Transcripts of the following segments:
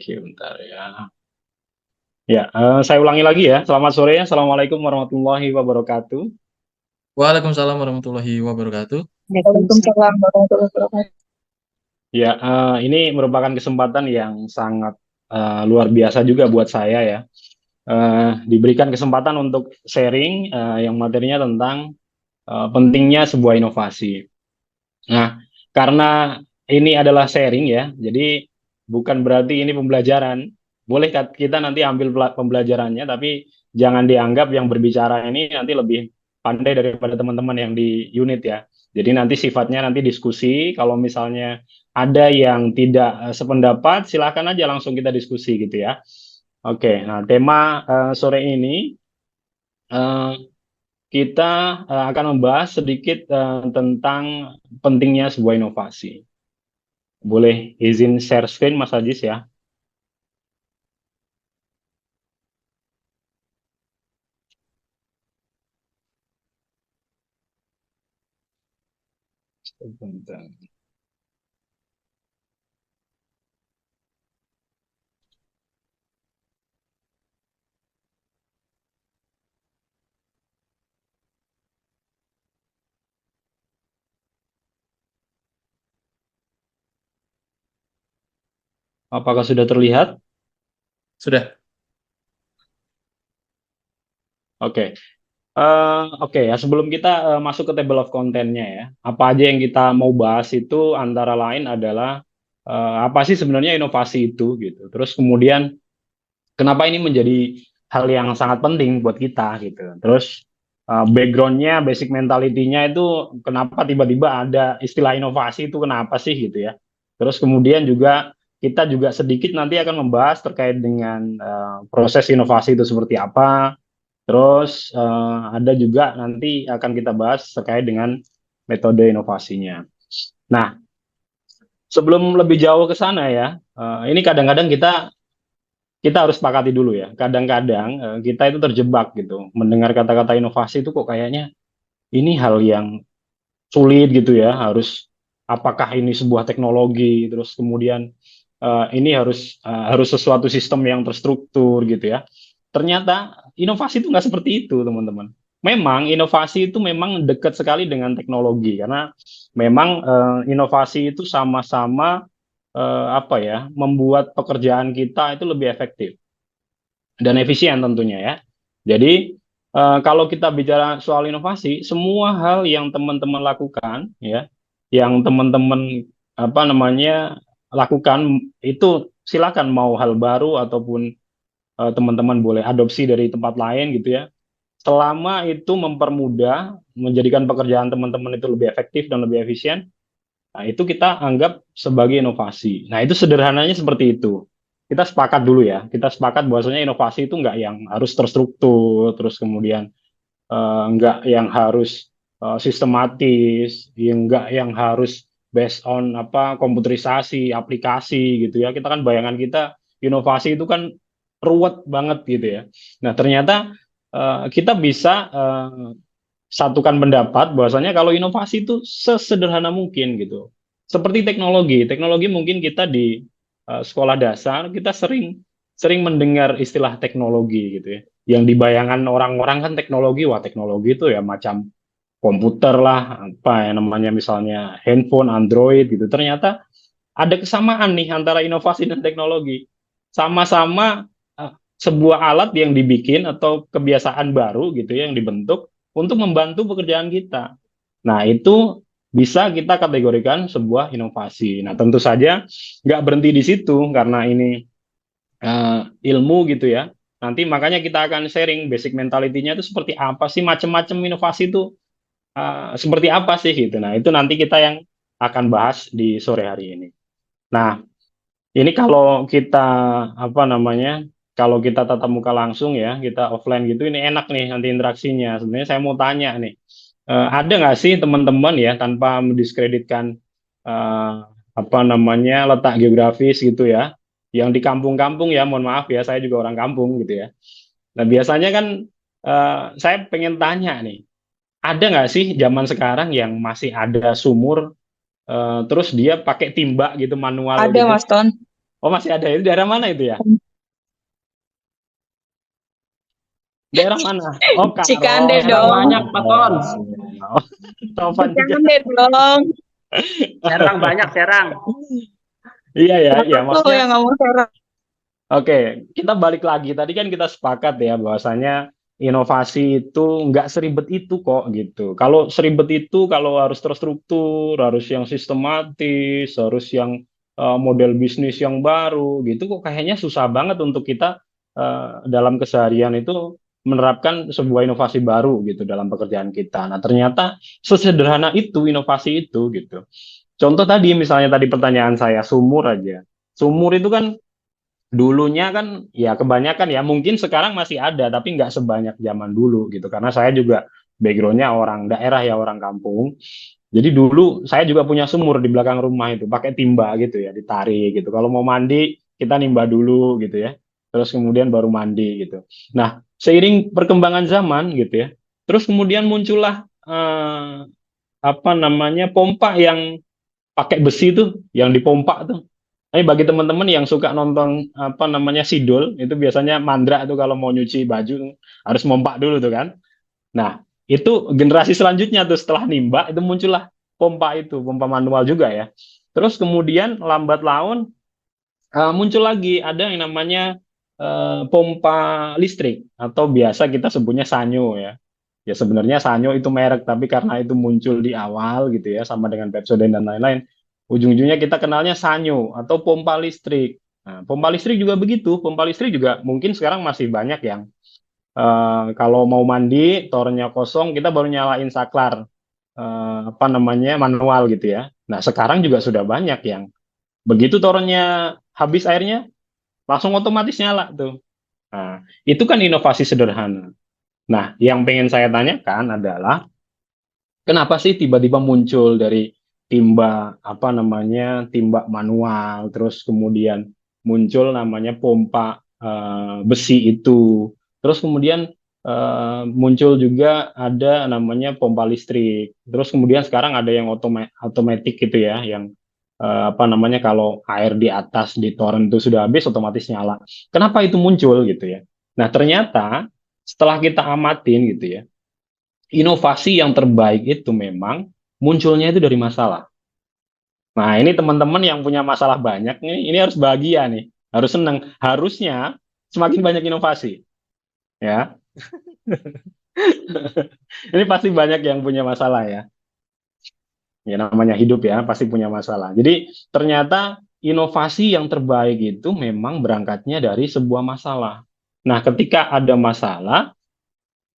Thank you, bentar ya. Ya, saya ulangi lagi ya. Selamat sore ya. Assalamualaikum warahmatullahi wabarakatuh. Waalaikumsalam warahmatullahi wabarakatuh. Waalaikumsalam warahmatullahi wabarakatuh. Ya, ini merupakan kesempatan yang sangat luar biasa juga buat saya ya. Diberikan kesempatan untuk sharing yang materinya tentang pentingnya sebuah inovasi. Nah, karena ini adalah sharing ya, jadi bukan berarti ini pembelajaran. Boleh kita nanti ambil pembelajarannya, tapi jangan dianggap yang berbicara ini nanti lebih pandai daripada teman-teman yang di unit ya. Jadi nanti sifatnya nanti diskusi. Kalau misalnya ada yang tidak sependapat, silakan aja langsung kita diskusi gitu ya. Oke, nah tema sore ini eh, kita akan membahas sedikit tentang pentingnya sebuah inovasi. Boleh izin share screen Mas Ajis ya? Sebentar. Apakah sudah terlihat? Sudah. Oke. Oke ya, sebelum kita masuk ke table of content-nya ya, apa aja yang kita mau bahas itu antara lain adalah apa sih sebenarnya inovasi itu gitu. Terus kemudian kenapa ini menjadi hal yang sangat penting buat kita gitu. Terus background-nya, basic mentality-nya itu kenapa tiba-tiba ada istilah inovasi itu kenapa sih gitu ya. Terus kemudian juga kita juga sedikit nanti akan membahas terkait dengan proses inovasi itu seperti apa. Terus ada juga nanti akan kita bahas terkait dengan metode inovasinya. Nah, sebelum lebih jauh ke sana ya, ini kadang-kadang kita harus sepakati dulu ya. Kadang-kadang kita itu terjebak gitu, mendengar kata-kata inovasi itu kok kayaknya ini hal yang sulit gitu ya. Apakah ini sebuah teknologi, terus kemudian ini harus sesuatu sistem yang terstruktur gitu ya. Ternyata inovasi itu nggak seperti itu, teman-teman. Memang inovasi itu memang dekat sekali dengan teknologi karena memang inovasi itu sama-sama apa ya, membuat pekerjaan kita itu lebih efektif dan efisien tentunya ya. Jadi kalau kita bicara soal inovasi, semua hal yang teman-teman lakukan ya, yang teman-teman apa namanya lakukan itu silakan mau hal baru ataupun teman-teman boleh adopsi dari tempat lain gitu ya. Selama itu mempermudah menjadikan pekerjaan teman-teman itu lebih efektif dan lebih efisien, nah, itu kita anggap sebagai inovasi. Nah, itu sederhananya seperti itu. Kita sepakat dulu ya. Kita sepakat bahwasanya inovasi itu nggak yang harus terstruktur, terus kemudian nggak yang harus sistematis, yang nggak yang harus based on apa komputerisasi, aplikasi gitu ya. Kita kan bayangan kita inovasi itu kan ruwet banget gitu ya. Nah, ternyata kita bisa satukan pendapat bahwasanya kalau inovasi itu sesederhana mungkin gitu. Seperti teknologi, teknologi mungkin kita di sekolah dasar kita sering sering mendengar istilah teknologi gitu ya. Yang dibayangkan orang-orang kan teknologi, wah teknologi itu ya macam komputer lah, apa ya namanya misalnya handphone, Android gitu. Ternyata ada kesamaan nih antara inovasi dan teknologi. Sama-sama sebuah alat yang dibikin atau kebiasaan baru gitu ya yang dibentuk untuk membantu pekerjaan kita. Nah, itu bisa kita kategorikan sebuah inovasi. Nah, tentu saja nggak berhenti di situ karena ini ilmu gitu ya. Nanti makanya kita akan sharing basic mentality-nya itu seperti apa sih, macam-macam inovasi itu seperti apa sih gitu. Nah, itu nanti kita yang akan bahas di sore hari ini. Nah, ini kalau kita apa namanya? Kalau kita tatap muka langsung ya, kita offline gitu, ini enak nih nanti interaksinya. Sebenarnya saya mau tanya nih, ada nggak sih teman-teman ya tanpa mendiskreditkan eh, apa namanya letak geografis gitu ya, yang di kampung-kampung ya, mohon maaf ya, saya juga orang kampung gitu ya. Nah biasanya kan saya pengen tanya nih, ada nggak sih zaman sekarang yang masih ada sumur terus dia pakai timba gitu manual Ada gitu? Mas Ton. Oh, masih ada. Itu daerah mana itu ya? Daerah mana? Oh, Cikande Karon. Serang dong. banyak, Pak Ton. Oh, Tovan juga. Cikande dong. Serang banyak, Serang. Iya ya, ya Aku maksudnya. yang ngomong Serang. Oke, kita balik lagi. Tadi kan kita sepakat ya bahwasanya inovasi itu nggak seribet itu kok gitu. Kalau seribet itu, kalau harus terstruktur, harus yang sistematis, harus yang model bisnis yang baru gitu, kok kayaknya susah banget untuk kita dalam keseharian itu menerapkan sebuah inovasi baru gitu dalam pekerjaan kita. Nah, ternyata sesederhana itu inovasi itu gitu. Contoh tadi, misalnya tadi pertanyaan saya, sumur aja. Sumur itu kan dulunya kan ya kebanyakan ya mungkin sekarang masih ada tapi nggak sebanyak zaman dulu gitu karena saya juga backgroundnya orang daerah ya orang kampung jadi dulu saya juga punya sumur di belakang rumah itu pakai timba gitu ya ditarik gitu kalau mau mandi kita nimba dulu gitu ya terus kemudian baru mandi gitu. Nah, seiring perkembangan zaman gitu ya terus kemudian muncullah apa namanya pompa yang pakai besi tuh yang dipompa tuh. Ini bagi teman-teman yang suka nonton apa namanya Sidul, itu biasanya mandra tuh kalau mau nyuci baju harus mompak dulu tuh kan. Nah, itu generasi selanjutnya tuh setelah nimba itu muncullah pompa itu, pompa manual juga ya. Terus kemudian lambat laun muncul lagi ada yang namanya pompa listrik atau biasa kita sebutnya sanyo ya. Ya sebenarnya Sanyo itu merek, tapi karena itu muncul di awal gitu ya, sama dengan Pepsodent dan lain-lain, ujung-ujungnya kita kenalnya Sanyo atau pompa listrik. Nah, pompa listrik juga begitu, pompa listrik juga mungkin sekarang masih banyak yang kalau mau mandi, tornya kosong, kita baru nyalain saklar, apa namanya, manual gitu ya. Nah, sekarang juga sudah banyak yang begitu tornya habis airnya, langsung otomatis nyala tuh. Nah, itu kan inovasi sederhana. Nah, yang pengen saya tanyakan adalah kenapa sih tiba-tiba muncul dari timba apa namanya timba manual, terus kemudian muncul namanya pompa besi itu, terus kemudian muncul juga ada namanya pompa listrik, terus kemudian sekarang ada yang otomatis gitu ya, yang apa namanya kalau air di atas di toren itu sudah habis otomatis nyala. Kenapa itu muncul gitu ya? Nah ternyata setelah kita amatin gitu ya inovasi yang terbaik itu memang munculnya itu dari masalah. Nah, ini teman-teman yang punya masalah banyak nih, ini harus bahagia nih, harus senang. Harusnya semakin banyak inovasi, ya. Ini pasti banyak yang punya masalah ya. Ya namanya hidup ya, pasti punya masalah. Jadi ternyata inovasi yang terbaik itu memang berangkatnya dari sebuah masalah. Nah, ketika ada masalah,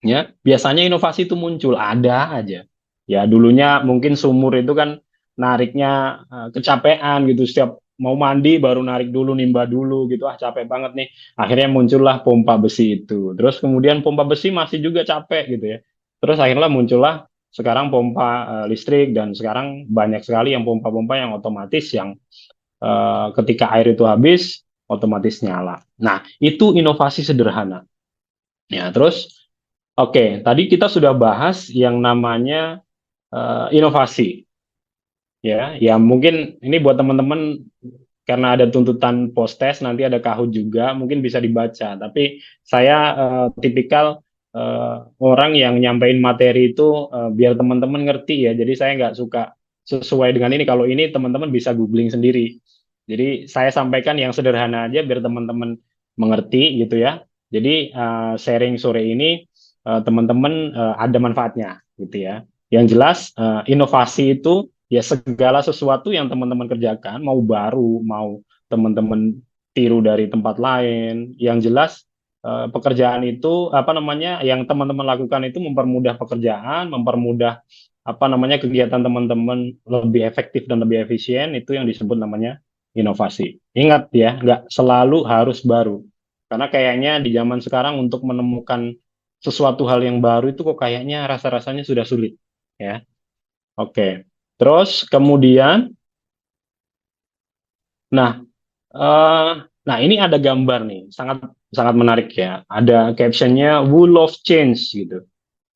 ya biasanya inovasi itu muncul ada aja ya dulunya mungkin sumur itu kan nariknya kecapean gitu setiap mau mandi baru narik dulu nimba dulu gitu capek banget nih akhirnya muncullah pompa besi itu terus kemudian pompa besi masih juga capek gitu ya terus akhirnya muncullah sekarang pompa listrik dan sekarang banyak sekali yang pompa-pompa yang otomatis yang ketika air itu habis otomatis nyala. Nah itu inovasi sederhana ya terus oke, tadi kita sudah bahas yang namanya inovasi, ya. Ya mungkin ini buat teman-teman karena ada tuntutan post-test nanti ada Kahoot juga, mungkin bisa dibaca. Tapi saya tipikal orang yang nyampein materi itu biar teman-teman ngerti ya. Jadi saya nggak suka sesuai dengan ini. Kalau ini teman-teman bisa googling sendiri. Jadi saya sampaikan yang sederhana aja biar teman-teman mengerti gitu ya. Jadi sharing sore ini teman-teman ada manfaatnya gitu ya. Yang jelas inovasi itu ya segala sesuatu yang teman-teman kerjakan mau baru mau teman-teman tiru dari tempat lain yang jelas pekerjaan itu apa namanya yang teman-teman lakukan itu mempermudah pekerjaan mempermudah apa namanya kegiatan teman-teman lebih efektif dan lebih efisien itu yang disebut namanya inovasi. Ingat ya nggak selalu harus baru karena kayaknya di zaman sekarang untuk menemukan sesuatu hal yang baru itu kok kayaknya rasa-rasanya sudah sulit ya. Oke. Terus kemudian, nah, eh, nah ini ada gambar nih, sangat sangat menarik ya. Ada captionnya "Who love change" gitu.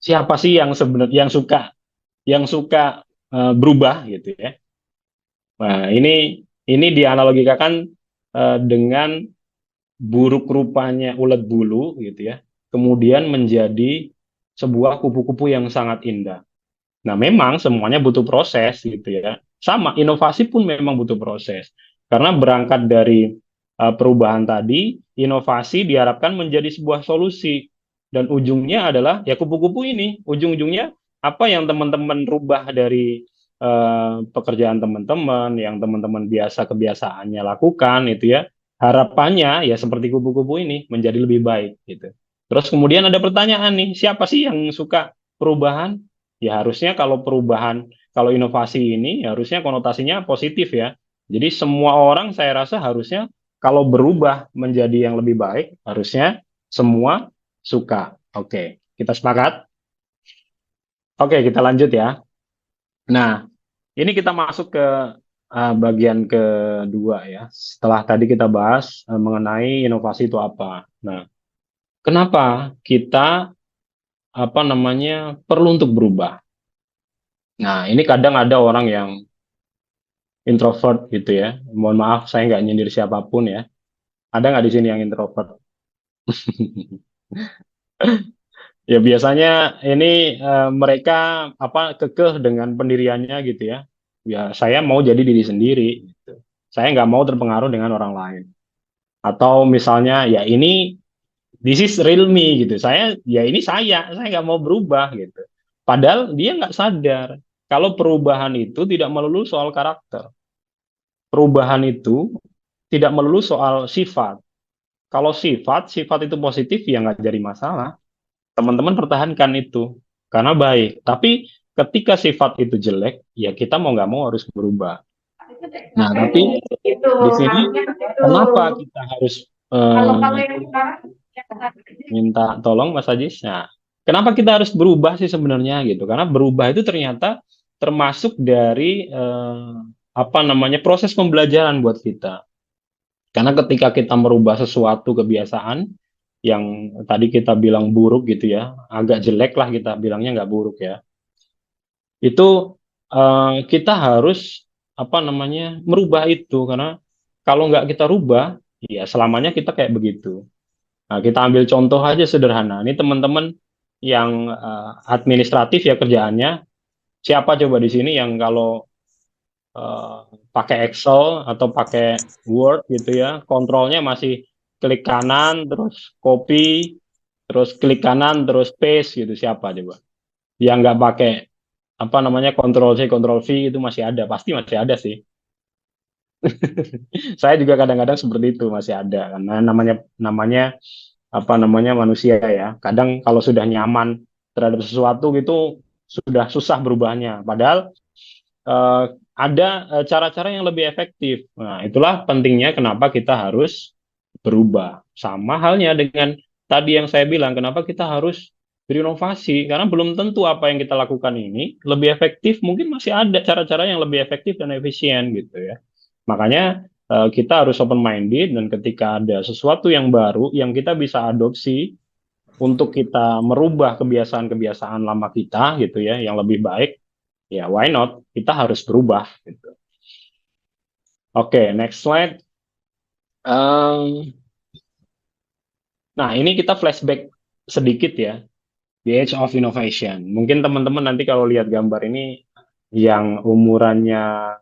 Siapa sih yang sebenarnya yang suka berubah gitu ya. Nah ini dianalogikakan dengan buruk rupanya ulet bulu gitu ya, kemudian menjadi sebuah kupu-kupu yang sangat indah. Nah, memang semuanya butuh proses gitu ya. Sama, inovasi pun memang butuh proses. Karena berangkat dari perubahan tadi, inovasi diharapkan menjadi sebuah solusi. Dan ujungnya adalah ya kupu-kupu ini. Ujung-ujungnya apa yang teman-teman rubah dari pekerjaan teman-teman, yang teman-teman biasa kebiasaannya lakukan itu ya. Harapannya ya seperti kupu-kupu ini menjadi lebih baik gitu. Terus kemudian ada pertanyaan nih, siapa sih yang suka perubahan? Ya harusnya kalau perubahan, kalau inovasi ini harusnya konotasinya positif ya. Jadi semua orang saya rasa harusnya kalau berubah menjadi yang lebih baik, harusnya semua suka. Oke, kita sepakat? Oke, kita lanjut ya. Nah, ini kita masuk ke bagian kedua ya. Setelah tadi kita bahas mengenai inovasi itu apa. Nah, kenapa kita apa namanya perlu untuk berubah? Nah, ini kadang ada orang yang introvert gitu ya. Mohon maaf, saya nggak nyindir siapapun ya. Ada nggak di sini yang introvert? Ya biasanya ini mereka apa kekeh dengan pendiriannya gitu ya. Ya saya mau jadi diri sendiri. Gitu. Saya nggak mau terpengaruh dengan orang lain. Atau misalnya ya ini this is real me gitu. Saya ya ini saya nggak mau berubah gitu. Padahal dia nggak sadar kalau perubahan itu tidak melulu soal karakter. Perubahan itu tidak melulu soal sifat. Kalau sifat itu positif ya nggak jadi masalah. Teman-teman pertahankan itu karena baik. Tapi ketika sifat itu jelek, ya kita mau nggak mau harus berubah. Nah, tapi Itu di sini orangnya itu. kenapa kita harus Kalau yang sekarang minta tolong Mas Ajis? Nah, kenapa kita harus berubah sih sebenarnya gitu? Karena berubah itu ternyata termasuk dari apa namanya proses pembelajaran buat kita. Karena ketika kita merubah sesuatu kebiasaan yang tadi kita bilang buruk gitu ya, agak jelek lah kita bilangnya nggak buruk ya, itu kita harus apa namanya merubah itu karena kalau nggak kita rubah, ya selamanya kita kayak begitu. Nah, kita ambil contoh aja sederhana. Ini teman-teman yang administratif ya kerjaannya, siapa coba di sini yang kalau eh, pakai Excel atau pakai Word gitu ya, kontrolnya masih klik kanan, terus copy, terus klik kanan, terus paste gitu. Siapa coba? Yang nggak pakai apa namanya Ctrl C, Ctrl V itu masih ada, pasti masih ada sih. Saya juga kadang-kadang seperti itu masih ada karena namanya namanya apa namanya manusia ya. Kadang kalau sudah nyaman terhadap sesuatu gitu sudah susah berubahnya. Padahal eh, ada cara-cara yang lebih efektif. Nah, itulah pentingnya kenapa kita harus berubah. Sama halnya dengan tadi yang saya bilang, kenapa kita harus berinovasi. Karena belum tentu apa yang kita lakukan ini lebih efektif. Mungkin masih ada cara-cara yang lebih efektif dan efisien gitu ya. Makanya kita harus open minded dan ketika ada sesuatu yang baru yang kita bisa adopsi untuk kita merubah kebiasaan-kebiasaan lama kita gitu ya, yang lebih baik ya why not kita harus berubah gitu. Oke, next slide. Nah ini kita flashback sedikit ya, the age of innovation. Mungkin teman-teman nanti kalau lihat gambar ini yang umurannya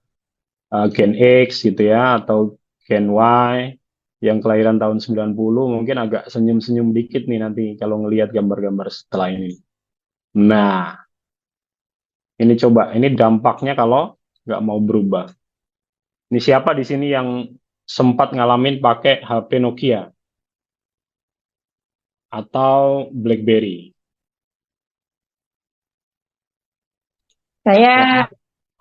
Gen X gitu ya atau Gen Y yang kelahiran tahun 90 mungkin agak senyum-senyum dikit nih nanti kalau ngelihat gambar-gambar setelah ini. Nah, ini coba, ini dampaknya kalau nggak mau berubah. Ini siapa di sini yang sempat ngalamin pakai HP Nokia atau BlackBerry? saya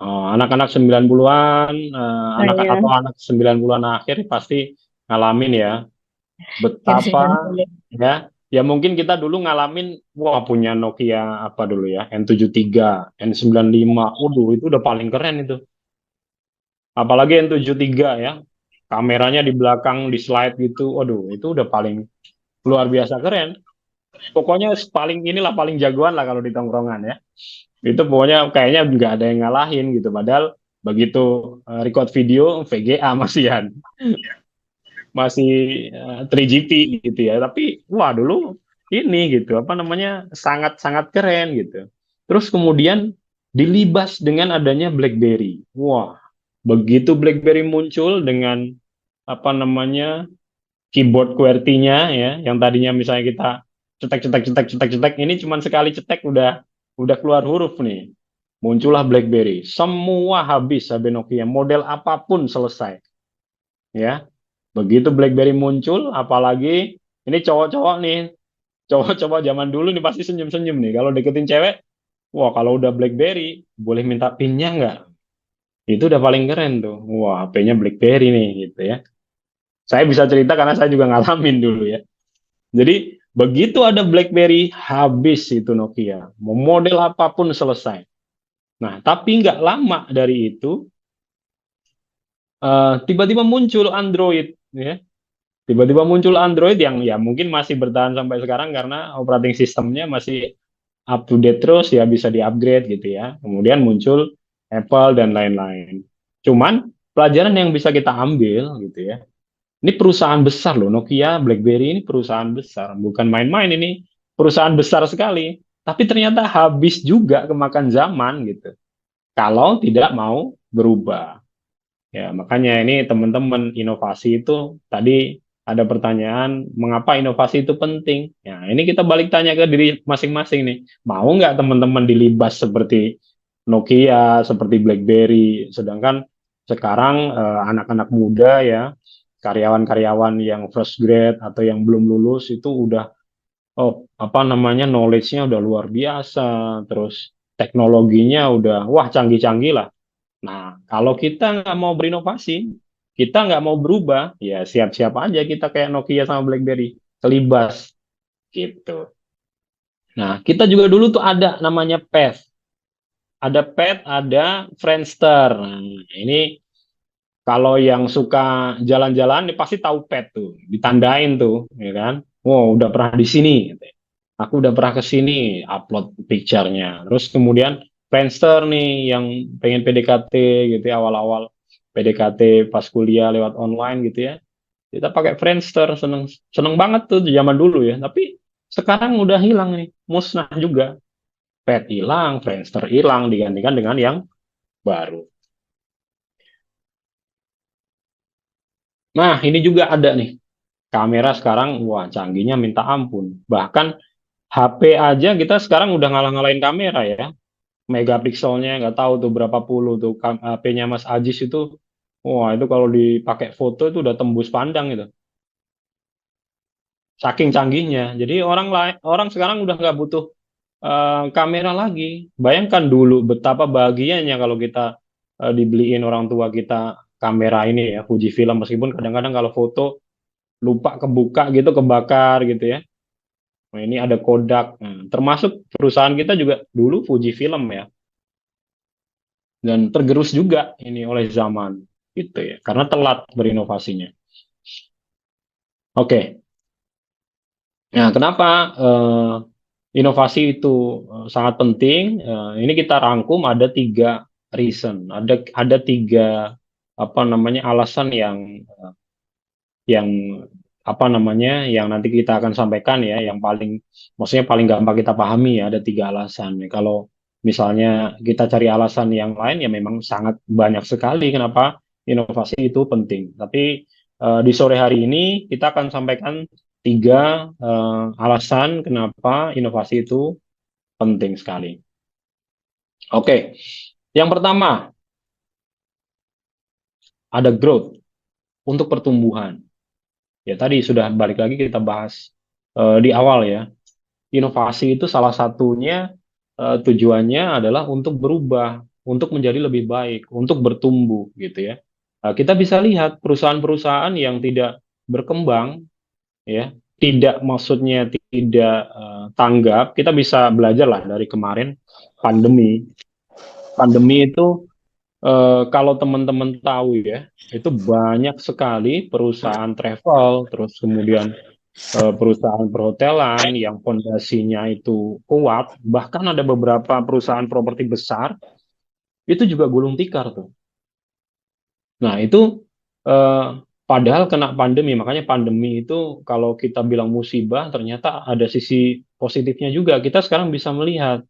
Anak-anak 90-an, anak saya atau anak 90-an akhir pasti ngalamin ya. yang Betapa 90. ya, ya mungkin kita dulu ngalamin, wah punya Nokia apa dulu ya, N73, N95, waduh itu udah paling keren itu. Apalagi N73 ya, kameranya di belakang di slide gitu, waduh itu udah paling luar biasa keren. Pokoknya paling inilah paling jagoan lah kalau di tongkrongan ya. Itu pokoknya kayaknya nggak ada yang ngalahin gitu. Padahal begitu record video VGA masihan. masih 3GP gitu ya. Tapi wah dulu ini gitu apa namanya sangat-sangat keren gitu. Terus kemudian dilibas dengan adanya BlackBerry. Wah, begitu BlackBerry muncul dengan apa namanya keyboard QWERTY-nya ya, yang tadinya misalnya kita cetek cetek cetek cetek cetek, ini cuman sekali cetek udah keluar huruf nih. Muncullah BlackBerry. Semua habis HP Nokia, model apapun selesai ya. Begitu BlackBerry muncul, apalagi ini cowok-cowok nih, cowok-cowok zaman dulu nih pasti senyum-senyum nih. Kalau deketin cewek, wah kalau udah BlackBerry, boleh minta PIN-nya nggak? Itu udah paling keren tuh. Wah, HP-nya BlackBerry nih gitu ya. Saya bisa cerita karena saya juga ngalamin dulu ya. Jadi begitu ada BlackBerry, habis itu Nokia. Mau model apapun selesai. Nah, tapi nggak lama dari itu, tiba-tiba muncul Android ya. Tiba-tiba muncul Android yang ya mungkin masih bertahan sampai sekarang karena operating sistemnya masih up to date terus ya, bisa di-upgrade gitu ya. Kemudian muncul Apple dan lain-lain. Cuman pelajaran yang bisa kita ambil gitu ya. Ini perusahaan besar loh, Nokia, BlackBerry ini perusahaan besar, bukan main-main ini. Perusahaan besar sekali. Tapi ternyata habis juga kemakan zaman gitu. Kalau tidak mau berubah. Ya, makanya ini teman-teman, inovasi itu tadi ada pertanyaan, mengapa inovasi itu penting? Ya, ini kita balik tanya ke diri masing-masing nih. Mau nggak teman-teman dilibas seperti Nokia, seperti BlackBerry? Sedangkan sekarang anak-anak muda ya, karyawan-karyawan yang fresh grade atau yang belum lulus itu udah, oh apa namanya, knowledge-nya udah luar biasa, terus teknologinya udah wah canggih-canggih lah. Nah, kalau kita nggak mau berinovasi, kita nggak mau berubah, ya siap-siap aja kita kayak Nokia sama BlackBerry, kelibas gitu. Nah, kita juga dulu tuh ada namanya PET. Ada PET, ada Friendster. Nah, ini kalau yang suka jalan-jalan ini pasti tahu PET tuh, ditandain tuh, ya kan? Wow, udah pernah di sini, gitu. Aku udah pernah ke sini, upload picture-nya. Terus kemudian Friendster nih yang pengen PDKT gitu ya, awal-awal PDKT pas kuliah lewat online gitu ya. Kita pakai Friendster, seneng seneng banget tuh di zaman dulu ya. Tapi sekarang udah hilang nih, musnah juga. Pet hilang, Friendster hilang, digantikan dengan yang baru. Nah, ini juga ada nih. Kamera sekarang, wah canggihnya minta ampun. Bahkan HP aja kita sekarang udah ngalah-ngalahin kamera ya. Megapikselnya nggak tahu tuh berapa puluh tuh. HP-nya Mas Ajis itu, wah itu kalau dipakai foto itu udah tembus pandang itu. Saking canggihnya. Jadi orang sekarang udah nggak butuh kamera lagi. Bayangkan dulu betapa bahagianya kalau kita dibeliin orang tua kita kamera ini ya, Fujifilm, meskipun kadang-kadang kalau foto lupa kebuka gitu, kebakar gitu ya. Nah, ini ada Kodak. Nah, termasuk perusahaan kita juga dulu Fujifilm ya. Dan tergerus juga ini oleh zaman gitu ya, karena telat berinovasinya. Oke. Nah, kenapa inovasi itu sangat penting? Ini kita rangkum ada 3 reason, ada 3 apa namanya alasan yang apa namanya yang nanti kita akan sampaikan ya, yang paling maksudnya paling gampang kita pahami ya, ada 3 alasan. Kalau misalnya kita cari alasan yang lain ya memang sangat banyak sekali kenapa inovasi itu penting. Tapi di sore hari ini kita akan sampaikan 3 alasan kenapa inovasi itu penting sekali. Oke, yang pertama ada growth, untuk pertumbuhan. Ya tadi sudah balik lagi kita bahas di awal ya. Inovasi itu salah satunya tujuannya adalah untuk berubah, untuk menjadi lebih baik, untuk bertumbuh gitu ya. Kita bisa lihat perusahaan-perusahaan yang tidak berkembang ya, tidak maksudnya tidak tanggap. Kita bisa belajar lah dari kemarin pandemi. Pandemi itu kalau teman-teman tahu ya, itu banyak sekali perusahaan travel, terus kemudian perusahaan perhotelan yang fondasinya itu kuat, bahkan ada beberapa perusahaan properti besar itu juga gulung tikar tuh. Nah, itu eh, Padahal kena pandemi, makanya pandemi itu kalau kita bilang musibah, ternyata ada sisi positifnya juga. Kita sekarang bisa melihat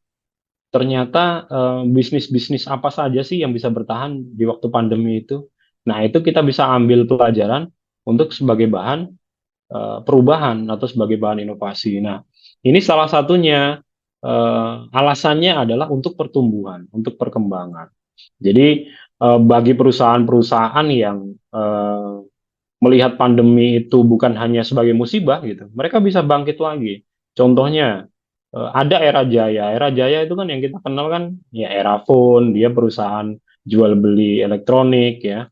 ternyata bisnis-bisnis apa saja sih yang bisa bertahan di waktu pandemi itu. Nah, itu kita bisa ambil pelajaran untuk sebagai bahan perubahan atau sebagai bahan inovasi. Nah, ini salah satunya alasannya adalah untuk pertumbuhan, untuk perkembangan. Jadi bagi perusahaan-perusahaan yang eh, melihat pandemi itu bukan hanya sebagai musibah gitu, mereka bisa bangkit lagi. Contohnya ada Era Jaya. Era Jaya itu kan yang kita kenal kan ya era phone, dia perusahaan jual beli elektronik ya.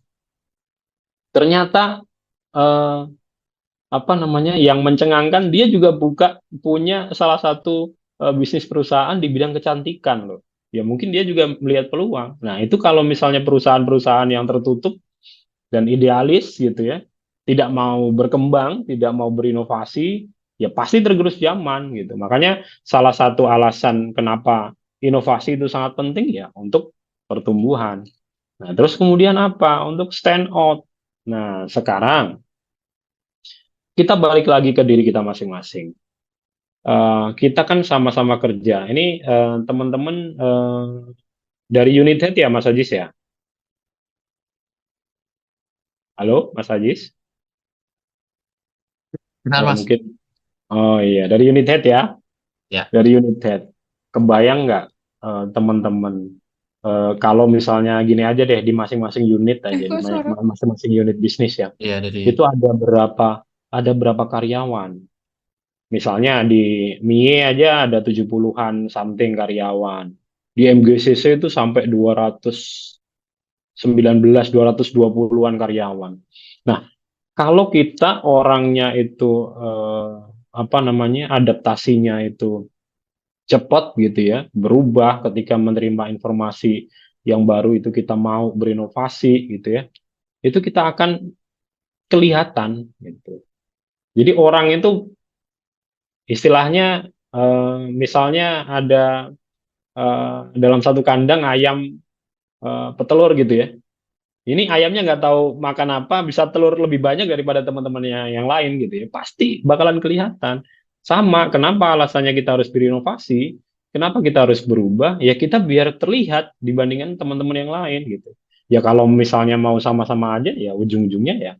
Ternyata eh, apa namanya yang mencengangkan dia juga punya salah satu bisnis perusahaan di bidang kecantikan loh. Ya mungkin dia juga melihat peluang. Nah, itu kalau misalnya perusahaan-perusahaan yang tertutup dan idealis gitu ya, tidak mau berkembang, tidak mau berinovasi, ya pasti tergerus zaman gitu. Makanya salah satu alasan kenapa inovasi itu sangat penting ya untuk pertumbuhan. Nah, terus kemudian apa? Untuk stand out. Nah, sekarang kita balik lagi ke diri kita masing-masing. Kita kan sama-sama kerja. Ini teman-teman dari unit head ya, Mas Ajis ya? Halo, Mas Ajis? Benar, Oh, Mas. mungkin. Oh iya, dari unit head ya? Ya. Dari unit head. Kebayang nggak teman-teman kalau misalnya gini aja deh di masing-masing unit aja di masing-masing unit bisnis ya. Iya, dari Itu ada berapa karyawan? Misalnya di MIE aja ada 70-an something karyawan. Di MGCC itu sampai 219, 220-an karyawan. Nah, kalau kita orangnya itu apa namanya adaptasinya itu cepat gitu ya, berubah ketika menerima informasi yang baru itu kita mau berinovasi gitu ya, itu kita akan kelihatan gitu. Jadi orang itu istilahnya misalnya ada dalam satu kandang ayam petelur gitu ya. Ini ayamnya nggak tahu makan apa, bisa telur lebih banyak daripada teman-temannya yang lain gitu ya. Pasti bakalan kelihatan. Sama, kenapa alasannya kita harus berinovasi? Kenapa kita harus berubah? Ya kita biar terlihat dibandingkan teman-teman yang lain gitu. Ya kalau misalnya mau sama-sama aja, ya ujung-ujungnya ya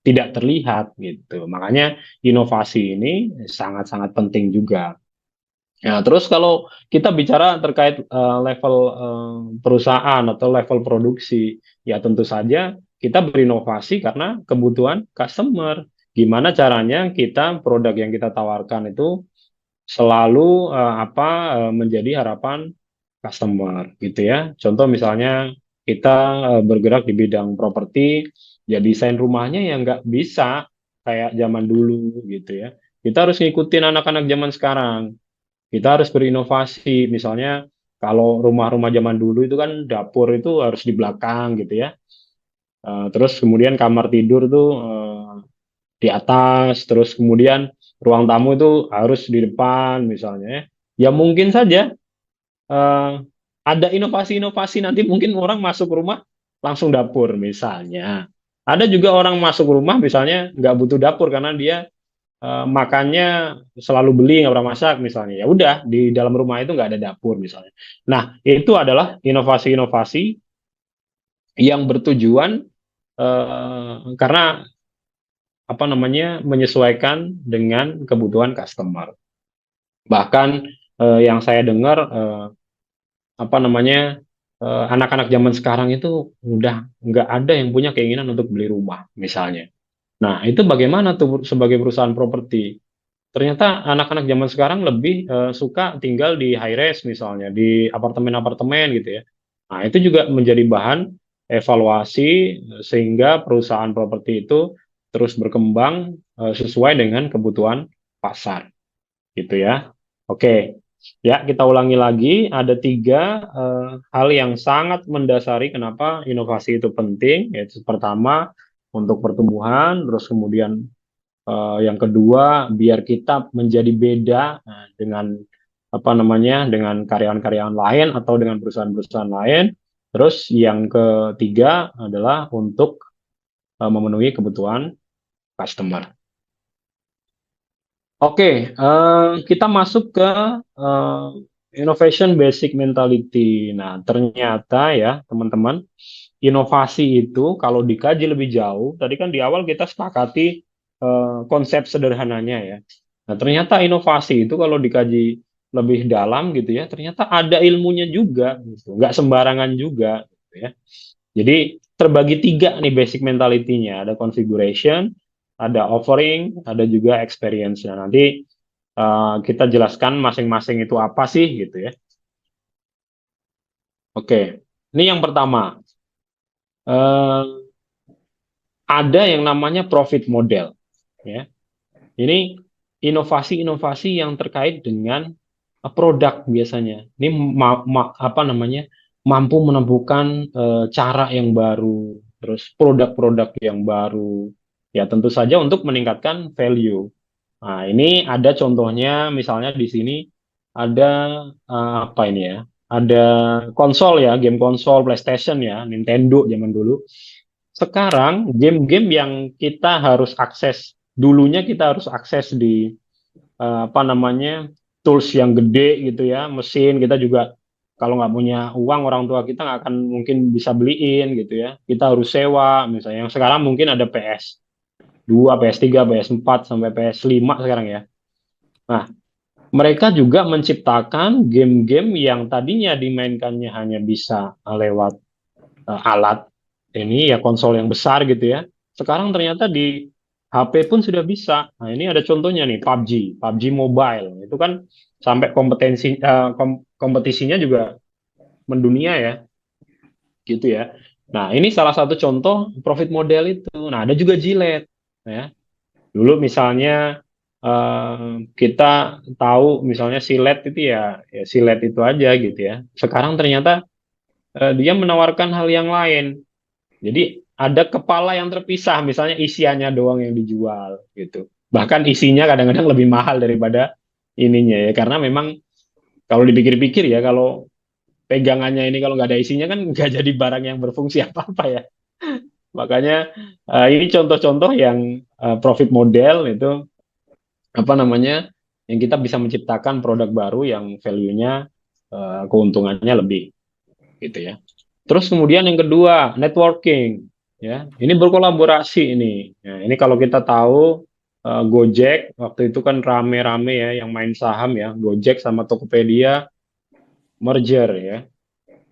tidak terlihat gitu. Makanya inovasi ini sangat-sangat penting juga. Ya, terus kalau kita bicara terkait level perusahaan atau level produksi, ya tentu saja kita berinovasi karena kebutuhan customer. Gimana caranya kita produk yang kita tawarkan itu selalu menjadi harapan customer gitu ya. Contoh misalnya kita bergerak di bidang properti, ya desain rumahnya yang nggak bisa kayak zaman dulu gitu ya. Kita harus ngikutin anak-anak zaman sekarang. Kita harus berinovasi. Misalnya kalau rumah-rumah zaman dulu itu kan dapur itu harus di belakang gitu ya. Terus kemudian kamar tidur tuh di atas, terus kemudian ruang tamu itu harus di depan misalnya ya. Ya mungkin saja eh, ada inovasi-inovasi nanti mungkin orang masuk rumah langsung dapur misalnya. Ada juga orang masuk rumah misalnya nggak butuh dapur karena dia makannya selalu beli nggak pernah masak misalnya, ya udah di dalam rumah itu nggak ada dapur misalnya. Nah, itu adalah inovasi-inovasi yang bertujuan karena apa namanya menyesuaikan dengan kebutuhan customer. Bahkan yang saya dengar apa namanya anak-anak zaman sekarang itu udah nggak ada yang punya keinginan untuk beli rumah misalnya. Nah, itu bagaimana tuh sebagai perusahaan properti? Ternyata anak-anak zaman sekarang lebih suka tinggal di high rise misalnya, di apartemen-apartemen gitu ya. Nah, itu juga menjadi bahan evaluasi sehingga perusahaan properti itu terus berkembang sesuai dengan kebutuhan pasar gitu ya. Oke, ya kita ulangi lagi, ada tiga hal yang sangat mendasari kenapa inovasi itu penting, yaitu pertama untuk pertumbuhan, terus kemudian yang kedua, biar kita menjadi beda dengan apa namanya dengan karyawan-karyawan lain atau dengan perusahaan-perusahaan lain. Terus yang ketiga adalah untuk memenuhi kebutuhan customer. Oke, kita masuk ke eh, innovation basic mentality. Nah, ternyata ya teman-teman, inovasi itu kalau dikaji lebih jauh, tadi kan di awal kita sepakati konsep sederhananya ya. Nah, ternyata inovasi itu kalau dikaji lebih dalam gitu ya, ternyata ada ilmunya juga, gitu. Nggak sembarangan juga, gitu ya. Jadi terbagi tiga nih basic mentality-nya. Ada configuration, ada offering, ada juga experience. Nah, nanti kita jelaskan masing-masing itu apa sih gitu ya. Oke, ini yang pertama. Eh, ada yang namanya profit model. Ya. Ini inovasi-inovasi yang terkait dengan produk biasanya. Ini apa namanya mampu menemukan cara yang baru, terus produk-produk yang baru. Ya tentu saja untuk meningkatkan value. Nah ini ada contohnya, misalnya di sini ada apa ini ya? Ada konsol ya, game konsol PlayStation ya, Nintendo zaman dulu. Sekarang game-game yang kita harus akses, dulunya kita harus akses di apa namanya tools yang gede gitu ya, mesin kita juga kalau nggak punya uang orang tua kita nggak akan mungkin bisa beliin gitu ya. Kita harus sewa misalnya. Yang sekarang mungkin ada PS2, PS3, PS4 sampai PS5 sekarang ya. Nah, mereka juga menciptakan game-game yang tadinya dimainkannya hanya bisa lewat alat ini ya konsol yang besar gitu ya. Sekarang ternyata di HP pun sudah bisa. Nah, ini ada contohnya nih PUBG Mobile. Itu kan sampai kompetisinya juga mendunia ya, gitu ya. Nah, ini salah satu contoh profit model itu. Nah, ada juga Gillette ya. Dulu misalnya kita tahu misalnya silet itu ya silet itu aja gitu ya. Sekarang ternyata dia menawarkan hal yang lain. Jadi ada kepala yang terpisah, misalnya isiannya doang yang dijual gitu. Bahkan isinya kadang-kadang lebih mahal daripada ininya ya, karena memang kalau dipikir-pikir ya, kalau pegangannya ini kalau nggak ada isinya kan nggak jadi barang yang berfungsi apa-apa ya. Makanya ini contoh-contoh yang profit model itu apa namanya, yang kita bisa menciptakan produk baru yang value-nya keuntungannya lebih gitu ya. Terus kemudian yang kedua, networking. Ya, ini berkolaborasi ini. Nah, ini kalau kita tahu Gojek waktu itu kan rame-rame ya yang main saham ya, Gojek sama Tokopedia merger ya.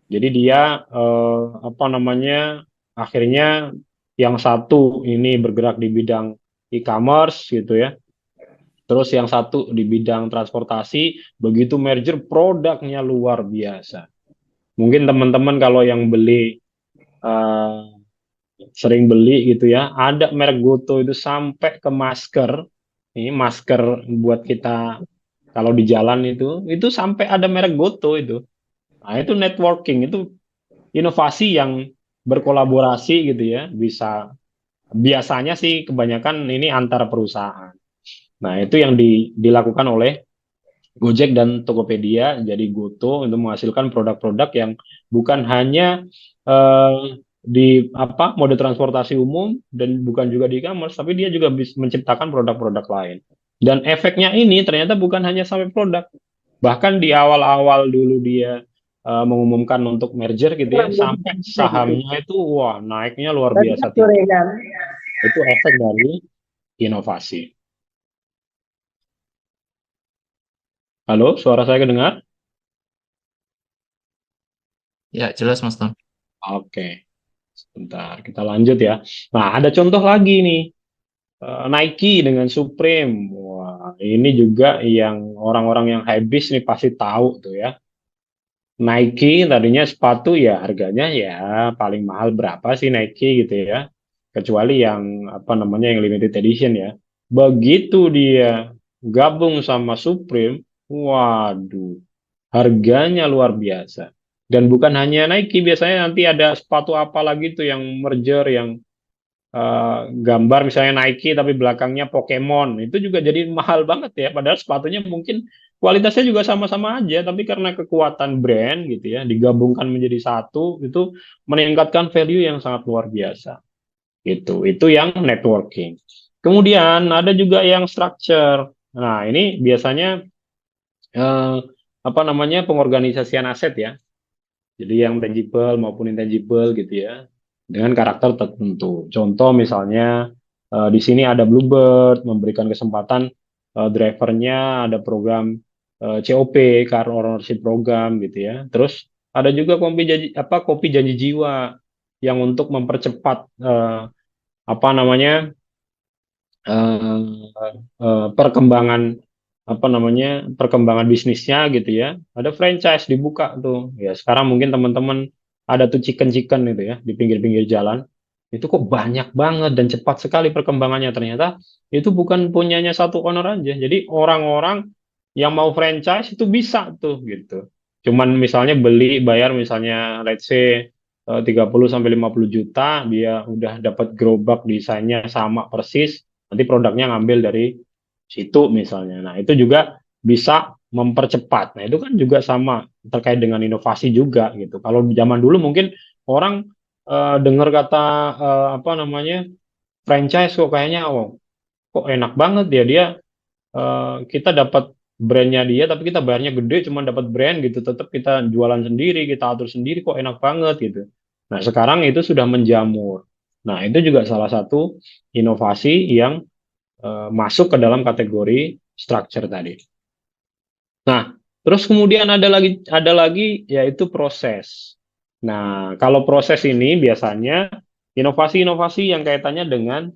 Jadi dia apa namanya? Akhirnya yang satu ini bergerak di bidang e-commerce gitu ya. Terus yang satu di bidang transportasi, begitu merger produknya luar biasa. Mungkin teman-teman kalau yang beli eh, sering beli gitu ya. Ada merek Goto itu sampai ke masker. Ini masker buat kita kalau di jalan itu sampai ada merek Goto itu. Nah, itu networking, itu inovasi yang berkolaborasi gitu ya. Bisa biasanya sih kebanyakan ini antar perusahaan. Nah, itu yang dilakukan oleh Gojek dan Tokopedia, jadi Goto untuk menghasilkan produk-produk yang bukan hanya eh, di apa mode transportasi umum dan bukan juga di e-commerce, tapi dia juga bisa menciptakan produk-produk lain. Dan efeknya ini ternyata bukan hanya sampai produk, bahkan di awal-awal dulu dia mengumumkan untuk merger gitu ya, sampai sahamnya itu wah naiknya luar biasa tinggi. Itu efek dari inovasi. Halo, suara saya kedengar? Ya, jelas Mas Tom. Oke. Sebentar, kita lanjut ya. Nah, ada contoh lagi nih. Nike dengan Supreme. Wah, ini juga yang orang-orang yang habis nih pasti tahu tuh ya. Nike tadinya sepatu ya harganya ya paling mahal berapa sih Nike gitu ya. Kecuali yang apa namanya yang limited edition ya. Begitu dia gabung sama Supreme, waduh, harganya luar biasa. Dan bukan hanya Nike, biasanya nanti ada sepatu apa lagi tuh yang merger yang gambar misalnya Nike tapi belakangnya Pokemon itu juga jadi mahal banget ya padahal sepatunya mungkin kualitasnya juga sama-sama aja tapi karena kekuatan brand gitu ya digabungkan menjadi satu itu meningkatkan value yang sangat luar biasa. gitu. Itu yang networking. Kemudian ada juga yang structure. Nah, ini biasanya eh, apa namanya pengorganisasian aset ya. Jadi yang tangible maupun intangible gitu ya, dengan karakter tertentu. Contoh misalnya di sini ada Bluebird memberikan kesempatan drivernya ada program COP, Car Ownership Program gitu ya. Terus ada juga kopi janji jiwa yang untuk mempercepat apa namanya eh, perkembangan perkembangan bisnisnya gitu ya. Ada franchise dibuka tuh. Ya sekarang mungkin teman-teman ada tuh chicken-chicken itu ya di pinggir-pinggir jalan. Itu kok banyak banget dan cepat sekali perkembangannya. Ternyata itu bukan punyanya satu owner aja. Jadi orang-orang yang mau franchise itu bisa tuh gitu. Cuman misalnya bayar misalnya let's say 30 sampai 50 juta, dia udah dapat gerobak desainnya sama persis, nanti produknya ngambil dari situ misalnya. Nah, itu juga bisa mempercepat. Nah, itu kan juga sama terkait dengan inovasi juga gitu. Kalau zaman dulu mungkin orang dengar kata apa namanya franchise kok kayaknya oh kok enak banget ya dia kita dapat brandnya dia tapi kita bayarnya gede cuma dapat brand gitu tetap kita jualan sendiri kita atur sendiri kok enak banget gitu. Nah, sekarang itu sudah menjamur. Nah, itu juga salah satu inovasi yang masuk ke dalam kategori structure tadi. Nah, terus kemudian ada lagi yaitu proses. Nah, kalau proses ini biasanya inovasi-inovasi yang kaitannya dengan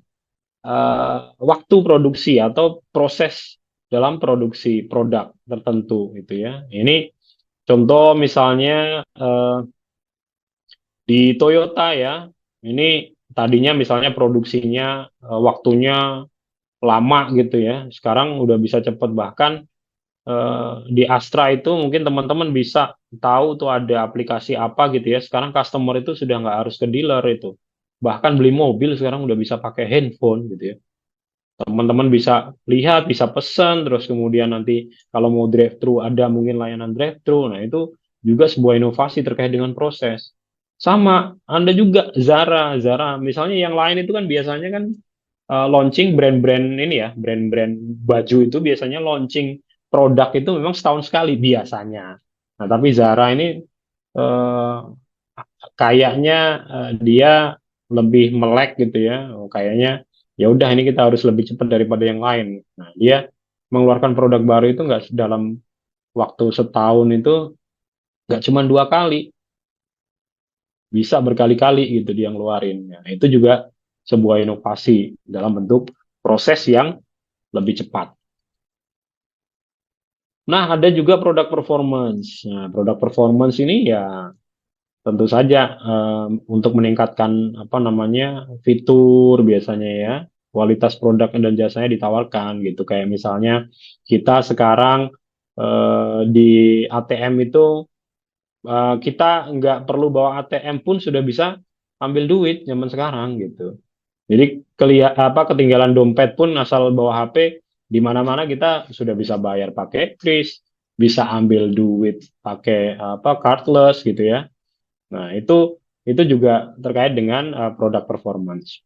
waktu produksi atau proses dalam produksi produk tertentu gitu ya. Ini contoh misalnya di Toyota ya. Ini tadinya misalnya produksinya waktunya lama gitu ya. Sekarang udah bisa cepat bahkan di Astra itu mungkin teman-teman bisa tahu tuh ada aplikasi apa gitu ya. Sekarang customer itu sudah nggak harus ke dealer itu. Bahkan beli mobil sekarang udah bisa pakai handphone gitu ya. Teman-teman bisa lihat, bisa pesan, terus kemudian nanti kalau mau drive-thru ada mungkin layanan drive-thru. Nah, itu juga sebuah inovasi terkait dengan proses. Sama, Anda juga Zara misalnya yang lain itu kan biasanya kan launching brand-brand ini ya, brand-brand baju itu biasanya launching produk itu memang setahun sekali biasanya. Nah, tapi Zara ini eh, kayaknya dia lebih melek gitu ya. Oh, kayaknya ya udah ini kita harus lebih cepat daripada yang lain. Nah, dia mengeluarkan produk baru itu nggak dalam waktu setahun itu nggak cuma 2 kali, bisa berkali-kali gitu dia ngeluarin. Nah, itu juga sebuah inovasi dalam bentuk proses yang lebih cepat. Nah, ada juga produk performance. Nah, produk performance ini ya tentu saja untuk meningkatkan apa namanya fitur biasanya ya, kualitas produk dan jasanya ditawarkan gitu. Kayak misalnya kita sekarang di ATM itu kita nggak perlu bawa ATM pun sudah bisa ambil duit zaman sekarang gitu. Jadi ketinggalan dompet pun asal bawa HP di mana-mana kita sudah bisa bayar pakai kris, bisa ambil duit pakai cardless gitu ya. Nah, itu juga terkait dengan produk performance.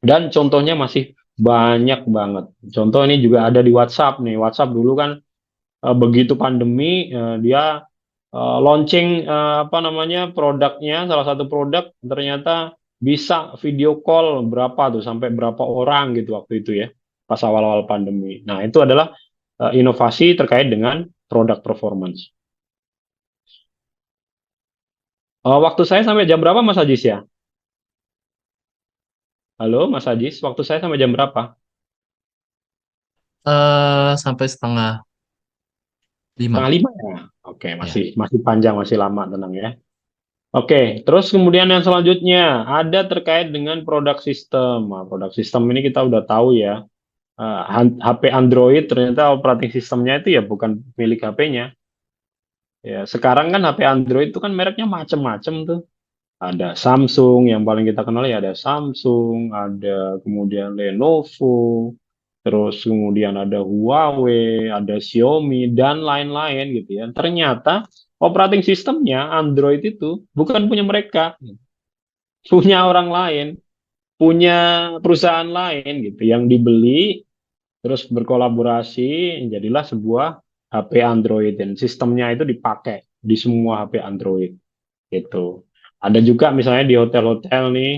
Dan contohnya masih banyak banget. Contoh ini juga ada di WhatsApp nih. WhatsApp dulu kan begitu pandemi dia launching apa namanya produknya, salah satu produk ternyata bisa video call berapa tuh sampai berapa orang gitu waktu itu ya pas awal-awal pandemi. Nah, itu adalah inovasi terkait dengan produk performance. Waktu saya sampai jam berapa Mas Ajis ya? Halo Mas Ajis, waktu saya sampai jam berapa? Sampai setengah Setengah lima. lima ya? Oke, Ya. masih masih panjang, masih lama tenang ya. Oke, terus kemudian yang selanjutnya ada terkait dengan produk sistem. Nah, produk sistem ini kita udah tahu ya. HP Android ternyata operating sistemnya itu ya bukan milik HP-nya. Ya, sekarang kan HP Android itu kan mereknya macam-macam tuh. Ada Samsung, yang paling kita kenal ya ada Samsung, ada kemudian Lenovo, terus kemudian ada Huawei, ada Xiaomi, dan lain-lain gitu ya. Ternyata operating sistemnya Android itu bukan punya mereka, punya orang lain. punya perusahaan lain gitu yang dibeli terus berkolaborasi jadilah sebuah HP Android dan sistemnya itu dipakai di semua HP Android gitu. Ada juga misalnya di hotel-hotel nih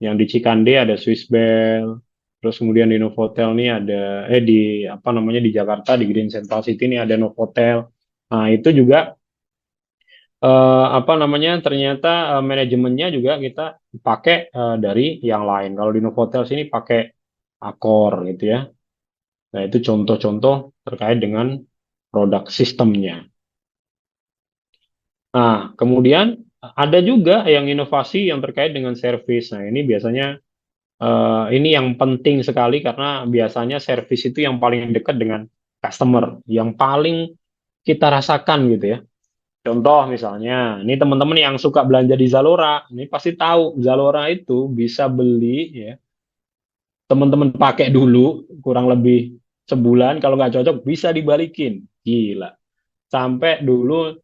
yang di Cikande ada Swiss Bell, terus kemudian di Novotel nih ada di apa namanya di Jakarta di Green Central City nih ada Novotel. Nah, itu juga apa namanya ternyata manajemennya juga kita pakai dari yang lain. Kalau di Novotel sini pakai Accor gitu ya. Nah, itu contoh-contoh terkait dengan produk sistemnya. Nah, kemudian ada juga yang inovasi yang terkait dengan service. Nah, ini biasanya ini yang penting sekali karena biasanya service itu yang paling dekat dengan customer, yang paling kita rasakan gitu ya. Contoh misalnya, ini teman-teman yang suka belanja di Zalora, ini pasti tahu Zalora itu bisa beli ya. Teman-teman pakai dulu kurang lebih sebulan, kalau nggak cocok bisa dibalikin. Gila. Sampai dulu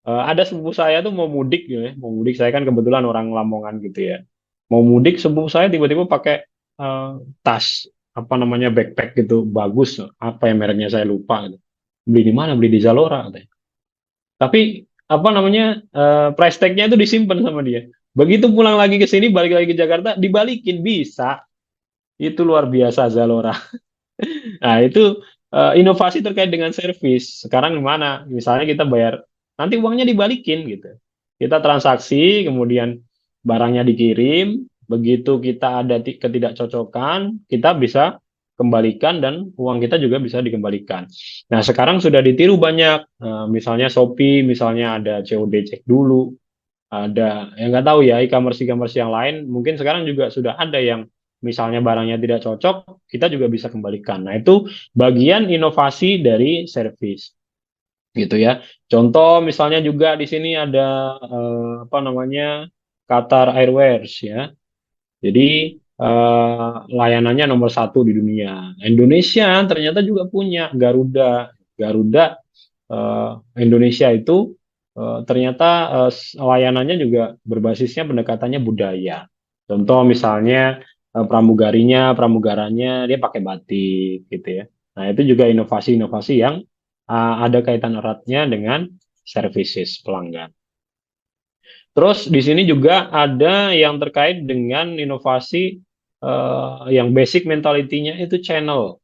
ada sepupu saya tuh mau mudik gitu ya, mau mudik saya kan kebetulan orang Lamongan gitu ya. Mau mudik sepupu saya tiba-tiba pakai eh, tas apa namanya backpack gitu bagus, apa yang mereknya saya lupa gitu. Beli di mana? Beli di Zalora katanya. Tapi apa namanya price tag-nya itu disimpan sama dia. Begitu pulang lagi ke sini, balik lagi ke Jakarta, dibalikin bisa. Itu luar biasa Zalora. Nah, itu inovasi terkait dengan servis. Sekarang gimana? Misalnya kita bayar, nanti uangnya dibalikin gitu. Kita transaksi, kemudian barangnya dikirim, begitu kita ada ketidakcocokan, kita bisa kembalikan dan uang kita juga bisa dikembalikan. Nah, sekarang sudah ditiru banyak, misalnya Shopee, misalnya ada COD cek dulu, ada yang nggak tahu ya e-commerce yang lain, mungkin sekarang juga sudah ada yang misalnya barangnya tidak cocok, kita juga bisa kembalikan. Nah, itu bagian inovasi dari service gitu ya. Contoh misalnya juga di sini ada apa namanya Qatar Airways ya. Jadi layanannya nomor satu di dunia. Indonesia ternyata juga punya Garuda. Garuda Indonesia itu ternyata layanannya juga berbasisnya pendekatannya budaya. Contoh misalnya pramugaranya dia pakai batik gitu ya. Nah, itu juga inovasi-inovasi yang ada kaitan eratnya dengan services pelanggan. Terus di sini juga ada yang terkait dengan inovasi yang basic mentality-nya itu channel.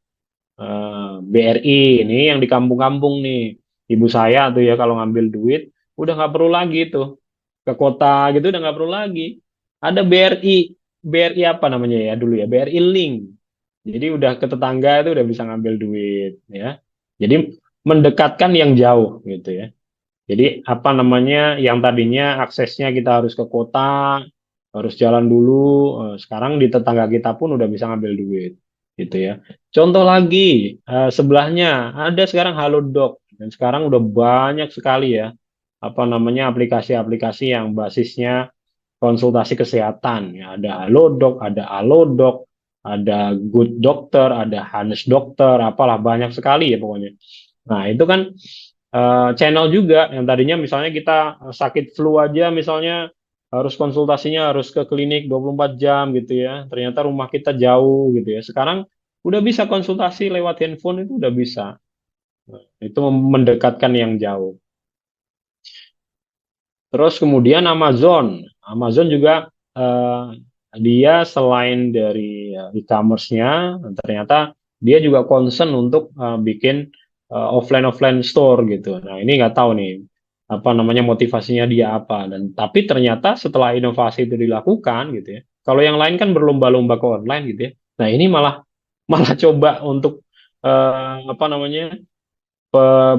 BRI ini yang di kampung-kampung nih. Ibu saya tuh ya kalau ngambil duit udah nggak perlu lagi tuh ke kota gitu udah nggak perlu lagi. Ada BRI apa namanya ya dulu ya BRI Link. Jadi udah ke tetangga itu udah bisa ngambil duit ya. Jadi mendekatkan yang jauh gitu ya. Jadi apa namanya yang tadinya aksesnya kita harus ke kota, harus jalan dulu, sekarang di tetangga kita pun udah bisa ngambil duit, gitu ya. Contoh lagi, sebelahnya ada sekarang Halodoc dan sekarang udah banyak sekali ya apa namanya aplikasi-aplikasi yang basisnya konsultasi kesehatan. Ya, ada Halodoc, ada Alodoc, ada Good Doctor, ada Hanes Dokter, apalah banyak sekali ya pokoknya. Nah, itu kan channel juga yang tadinya misalnya kita sakit flu aja misalnya harus konsultasinya harus ke klinik 24 jam gitu ya. Ternyata rumah kita jauh gitu ya. Sekarang udah bisa konsultasi lewat handphone itu udah bisa. Nah, itu mendekatkan yang jauh. Terus kemudian Amazon. Amazon juga dia selain dari e-commerce-nya ternyata dia juga concern untuk bikin offline store gitu. Nah, ini nggak tahu nih apa namanya motivasinya dia apa dan tapi ternyata setelah inovasi itu dilakukan gitu ya. Kalau yang lain kan berlomba-lomba ke online gitu ya. Nah, ini malah malah coba untuk apa namanya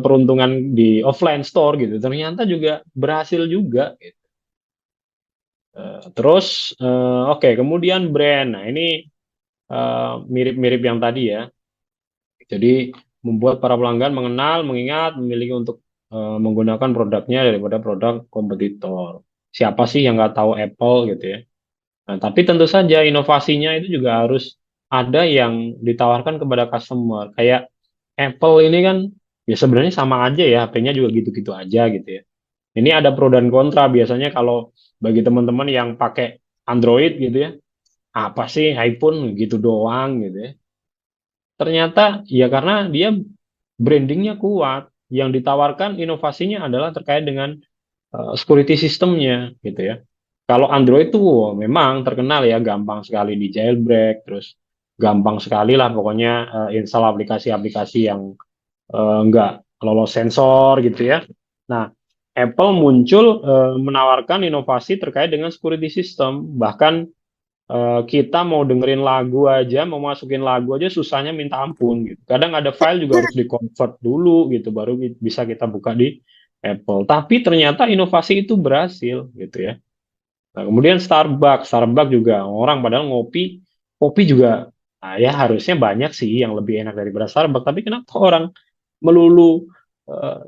peruntungan di offline store gitu. Ternyata juga berhasil juga gitu. Terus oke, kemudian brand. Nah, ini mirip-mirip yang tadi ya. Jadi membuat para pelanggan mengenal, mengingat, memilih untuk menggunakan produknya daripada produk kompetitor. Siapa sih yang nggak tahu Apple gitu ya? Nah, tapi tentu saja inovasinya itu juga harus ada yang ditawarkan kepada customer. Kayak Apple ini kan ya sebenarnya sama aja ya, HP-nya juga gitu-gitu aja gitu ya. Ini ada pro dan kontra biasanya kalau bagi teman-teman yang pakai Android gitu ya. apa sih iPhone gitu doang gitu ya. Ternyata ya karena dia brandingnya kuat. Yang ditawarkan inovasinya adalah terkait dengan security sistemnya gitu ya. Kalau Android tuh memang terkenal ya gampang sekali di jailbreak, terus gampang sekali lah pokoknya install aplikasi-aplikasi yang nggak lolos sensor gitu ya. Nah, Apple muncul menawarkan inovasi terkait dengan security system. Bahkan kita mau dengerin lagu aja, mau masukin lagu aja susahnya minta ampun gitu. Kadang ada file juga harus di-convert dulu gitu, baru bisa kita buka di Apple. Tapi ternyata inovasi itu berhasil gitu ya. Nah, kemudian Starbucks juga orang padahal ngopi, kopi juga ya harusnya banyak sih yang lebih enak daripada Starbucks. Tapi kenapa orang melulu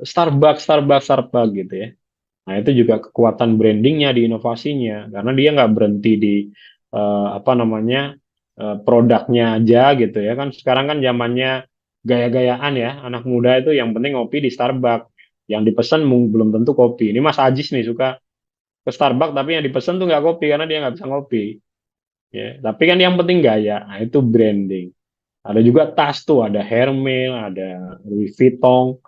Starbucks gitu ya? Nah, itu juga kekuatan brandingnya di inovasinya, karena dia nggak berhenti di apa namanya produknya aja gitu ya kan. Sekarang kan zamannya gaya-gayaan ya, anak muda itu yang penting ngopi di Starbucks. Yang dipesan belum tentu kopi. Ini Mas Ajis nih suka ke Starbucks, tapi yang dipesan tuh nggak kopi karena dia nggak bisa ngopi. Ya, tapi kan yang penting gaya. Nah, itu branding. Ada juga tas tuh, ada Hermes, ada Louis Vuitton.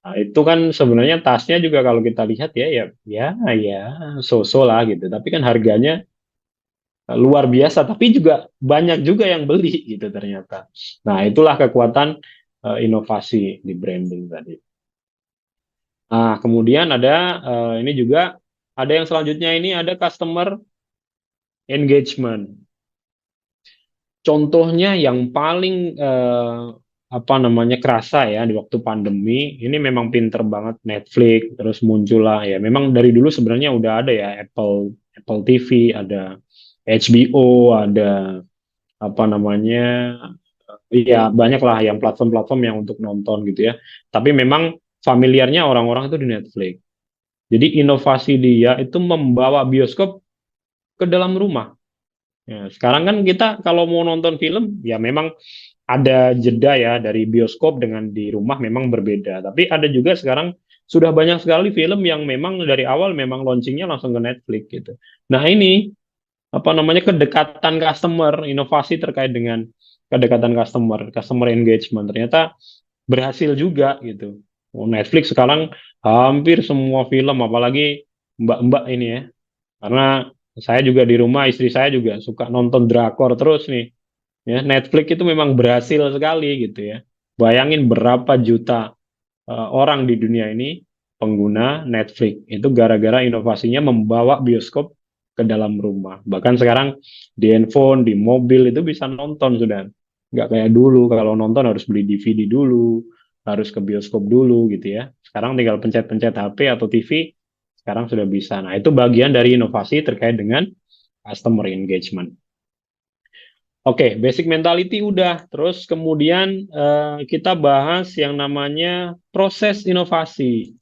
Nah, itu kan sebenarnya tasnya juga kalau kita lihat ya so-so lah gitu. Tapi kan harganya luar biasa, tapi juga banyak juga yang beli gitu ternyata. Nah, itulah kekuatan inovasi di branding tadi. Nah, kemudian ada ini juga ada yang selanjutnya ini ada customer engagement. Contohnya yang paling apa namanya kerasa ya di waktu pandemi ini memang pinter banget Netflix, terus muncullah ya memang dari dulu sebenarnya udah ada ya Apple TV, ada HBO, ada apa namanya ya banyak lah yang platform-platform yang untuk nonton gitu ya. Tapi memang familiarnya orang-orang itu di Netflix. Jadi inovasi dia itu membawa bioskop ke dalam rumah. Ya, sekarang kan kita kalau mau nonton film ya memang ada jeda ya dari bioskop dengan di rumah memang berbeda. Tapi ada juga sekarang sudah banyak sekali film yang memang dari awal memang launchingnya langsung ke Netflix gitu. Nah ini apa namanya kedekatan customer, inovasi terkait dengan kedekatan customer engagement ternyata berhasil juga gitu. Oh, Netflix sekarang hampir semua film, apalagi mbak-mbak ini ya, karena saya juga di rumah, istri saya juga suka nonton drakor terus nih. Ya, Netflix itu memang berhasil sekali gitu ya. Bayangin berapa juta orang di dunia ini pengguna Netflix. Itu gara-gara inovasinya membawa bioskop ke dalam rumah. Bahkan sekarang di handphone, di mobil itu bisa nonton sudah. Nggak kayak dulu, kalau nonton harus beli DVD dulu, harus ke bioskop dulu gitu ya. Sekarang tinggal pencet-pencet HP atau TV, sekarang sudah bisa. Nah, itu bagian dari inovasi terkait dengan customer engagement. Oke, basic mentality udah. Terus kemudian kita bahas yang namanya proses inovasi.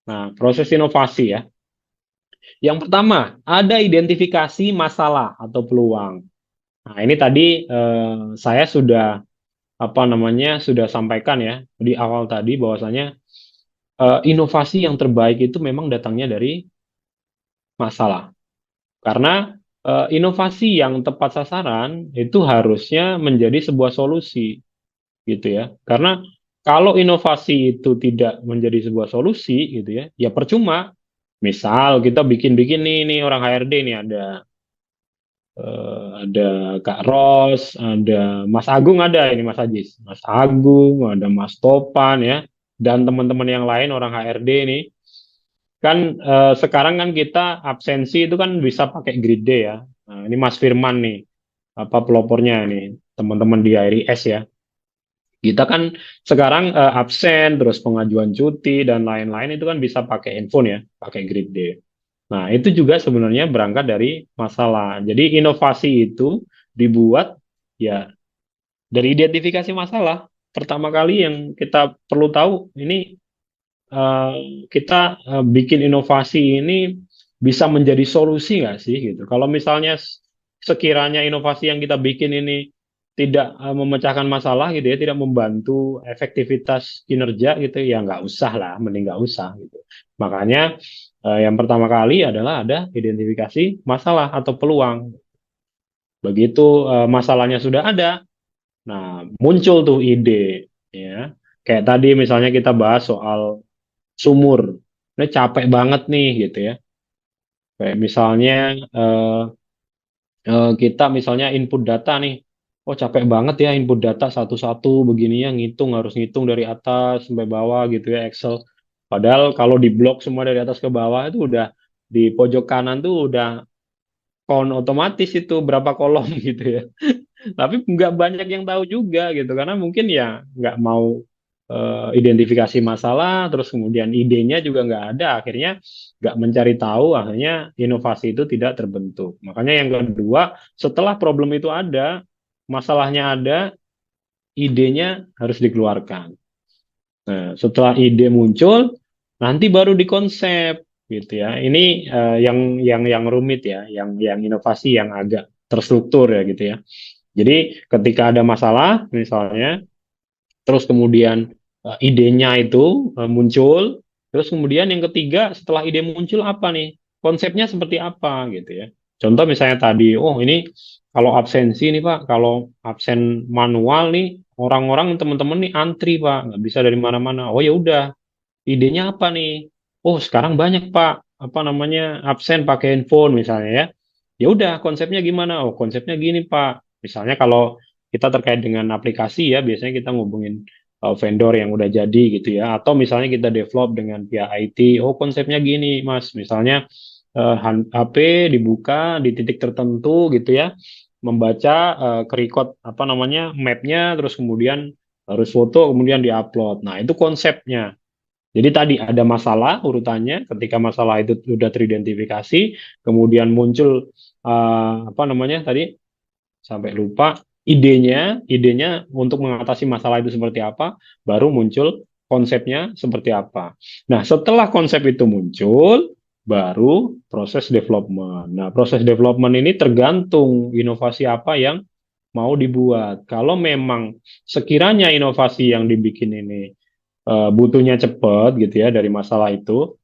Nah, proses inovasi ya. Yang pertama, ada identifikasi masalah atau peluang. Nah, ini tadi saya sudah apa namanya sudah sampaikan ya di awal tadi bahwasanya inovasi yang terbaik itu memang datangnya dari masalah. Karena inovasi yang tepat sasaran itu harusnya menjadi sebuah solusi gitu ya. Karena kalau inovasi itu tidak menjadi sebuah solusi gitu ya, ya percuma. Misal kita bikin-bikin nih orang HRD nih ada Kak Ros, ada Mas Agung ada ini Mas Ajis, Mas Agung, ada Mas Topan ya, dan teman-teman yang lain orang HRD ini kan sekarang kan kita absensi itu kan bisa pakai grid day ya. Nah, ini Mas Firman nih apa pelopornya nih teman-teman di IRIS ya. Kita kan sekarang absen, terus pengajuan cuti dan lain-lain itu kan bisa pakai handphone ya, pakai grid day. Nah, itu juga sebenarnya berangkat dari masalah. Jadi inovasi itu dibuat ya dari identifikasi masalah. Pertama kali yang kita perlu tahu ini kita bikin inovasi ini bisa menjadi solusi nggak sih gitu. Kalau misalnya sekiranya inovasi yang kita bikin ini tidak memecahkan masalah gitu ya, tidak membantu efektivitas kinerja gitu ya nggak usah lah, mending nggak usah gitu. Makanya yang pertama kali adalah ada identifikasi masalah atau peluang. Begitu masalahnya sudah ada, nah muncul tuh ide, ya. Kayak tadi misalnya kita bahas soal sumur, ini capek banget nih gitu ya. Kayak misalnya eh, kita misalnya input data nih, oh capek banget ya input data satu-satu begini ya, ngitung harus ngitung dari atas sampai bawah gitu ya Excel. Padahal kalau di blok semua dari atas ke bawah itu udah di pojok kanan tuh udah count otomatis itu berapa kolom gitu ya. Tapi nggak banyak yang tahu juga gitu karena mungkin ya nggak mau identifikasi masalah, terus kemudian idenya juga nggak ada, akhirnya nggak mencari tahu, akhirnya inovasi itu tidak terbentuk. Makanya yang kedua, setelah problem itu ada, masalahnya ada, idenya harus dikeluarkan. Nah, setelah ide muncul, nanti baru dikonsep gitu ya. Ini yang rumit ya, yang inovasi yang agak terstruktur ya gitu ya. Jadi ketika ada masalah misalnya, terus kemudian idenya itu muncul, terus kemudian yang ketiga setelah ide muncul apa nih? Konsepnya seperti apa gitu ya. Contoh misalnya tadi, oh ini kalau absensi nih Pak, kalau absen manual nih orang-orang teman-teman nih antri Pak, nggak bisa dari mana-mana. Oh ya udah, idenya apa nih? Oh sekarang banyak Pak, apa namanya absen pakai handphone misalnya ya. Ya udah konsepnya gimana? Oh konsepnya gini Pak. Misalnya kalau kita terkait dengan aplikasi ya, biasanya kita ngubungin vendor yang udah jadi gitu ya. Atau misalnya kita develop dengan pihak IT. Oh konsepnya gini Mas. Misalnya HP dibuka di titik tertentu gitu ya, membaca kerekod apa namanya mapnya, terus kemudian harus foto kemudian diupload. Nah itu konsepnya. Jadi tadi ada masalah urutannya, ketika masalah itu sudah teridentifikasi, kemudian muncul apa namanya tadi sampai lupa idenya untuk mengatasi masalah itu seperti apa, baru muncul konsepnya seperti apa. Nah, setelah konsep itu muncul, baru proses development. Nah, proses development ini tergantung inovasi apa yang mau dibuat. Kalau memang sekiranya inovasi yang dibikin ini butuhnya cepat gitu ya dari masalah itu,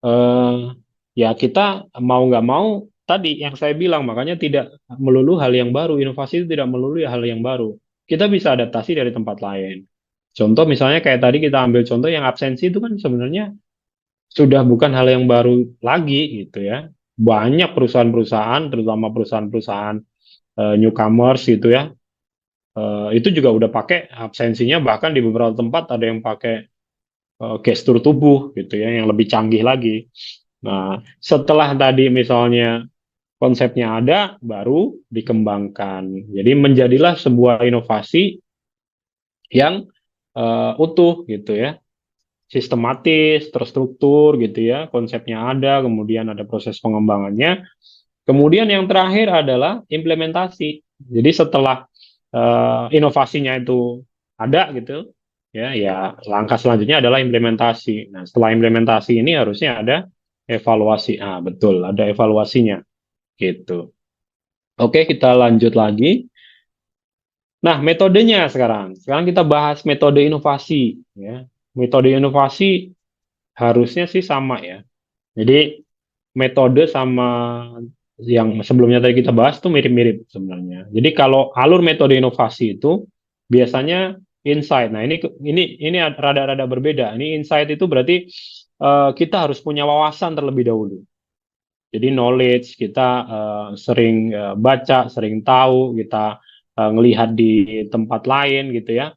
eh, ya kita mau nggak mau tadi yang saya bilang, makanya tidak melulu hal yang baru, inovasi itu tidak melulu hal yang baru. Kita bisa adaptasi dari tempat lain. Contoh misalnya kayak tadi kita ambil contoh yang absensi itu kan sebenarnya sudah bukan hal yang baru lagi gitu ya. Banyak perusahaan-perusahaan, terutama perusahaan-perusahaan newcomers gitu ya, itu juga udah pakai absensinya, bahkan di beberapa tempat ada yang pakai gestur tubuh gitu ya yang lebih canggih lagi. Nah, setelah tadi misalnya konsepnya ada, baru dikembangkan. Jadi menjadilah sebuah inovasi yang utuh gitu ya, sistematis, terstruktur gitu ya, konsepnya ada, kemudian ada proses pengembangannya. Kemudian yang terakhir adalah implementasi. Jadi setelah inovasinya itu ada gitu, ya langkah selanjutnya adalah implementasi. Nah, setelah implementasi ini harusnya ada evaluasi. Ah, betul, ada evaluasinya gitu. Oke, kita lanjut lagi. Nah, metodenya sekarang. Sekarang kita bahas metode inovasi ya. Metode inovasi harusnya sih sama ya. Jadi metode sama yang sebelumnya tadi kita bahas tuh mirip-mirip sebenarnya. Jadi kalau alur metode inovasi itu biasanya insight. Nah, ini rada-rada berbeda. Ini insight itu berarti kita harus punya wawasan terlebih dahulu. Jadi knowledge kita sering baca, sering tahu, kita ngelihat di tempat lain gitu ya.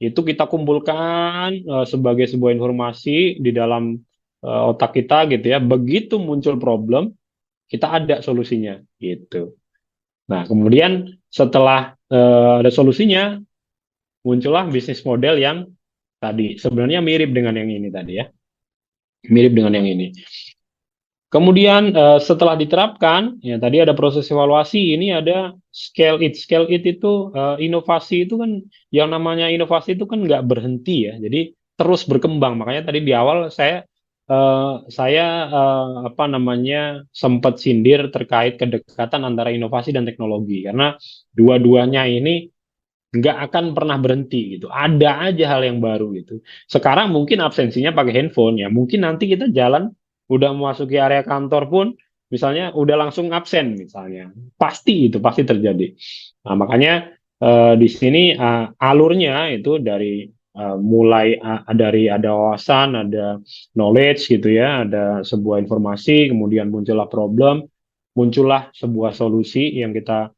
Itu kita kumpulkan sebagai sebuah informasi di dalam otak kita gitu ya. Begitu muncul problem, kita ada solusinya gitu. Nah, kemudian setelah ada solusinya, muncullah bisnis model yang tadi sebenarnya mirip dengan yang ini tadi ya. Mirip dengan yang ini. Kemudian setelah diterapkan, ya tadi ada proses evaluasi, ini ada scale it. Scale it itu inovasi itu kan, yang namanya inovasi itu kan nggak berhenti ya. Jadi terus berkembang. Makanya tadi di awal apa namanya sempat sindir terkait kedekatan antara inovasi dan teknologi, karena dua-duanya ini nggak akan pernah berhenti gitu. Ada aja hal yang baru gitu. Sekarang mungkin absensinya pakai handphone ya. Mungkin nanti kita jalan udah memasuki area kantor pun misalnya udah langsung absen misalnya, pasti terjadi. Nah, makanya di sini alurnya itu dari mulai dari ada wawasan, ada knowledge gitu ya, ada sebuah informasi, kemudian muncullah problem, muncullah sebuah solusi yang kita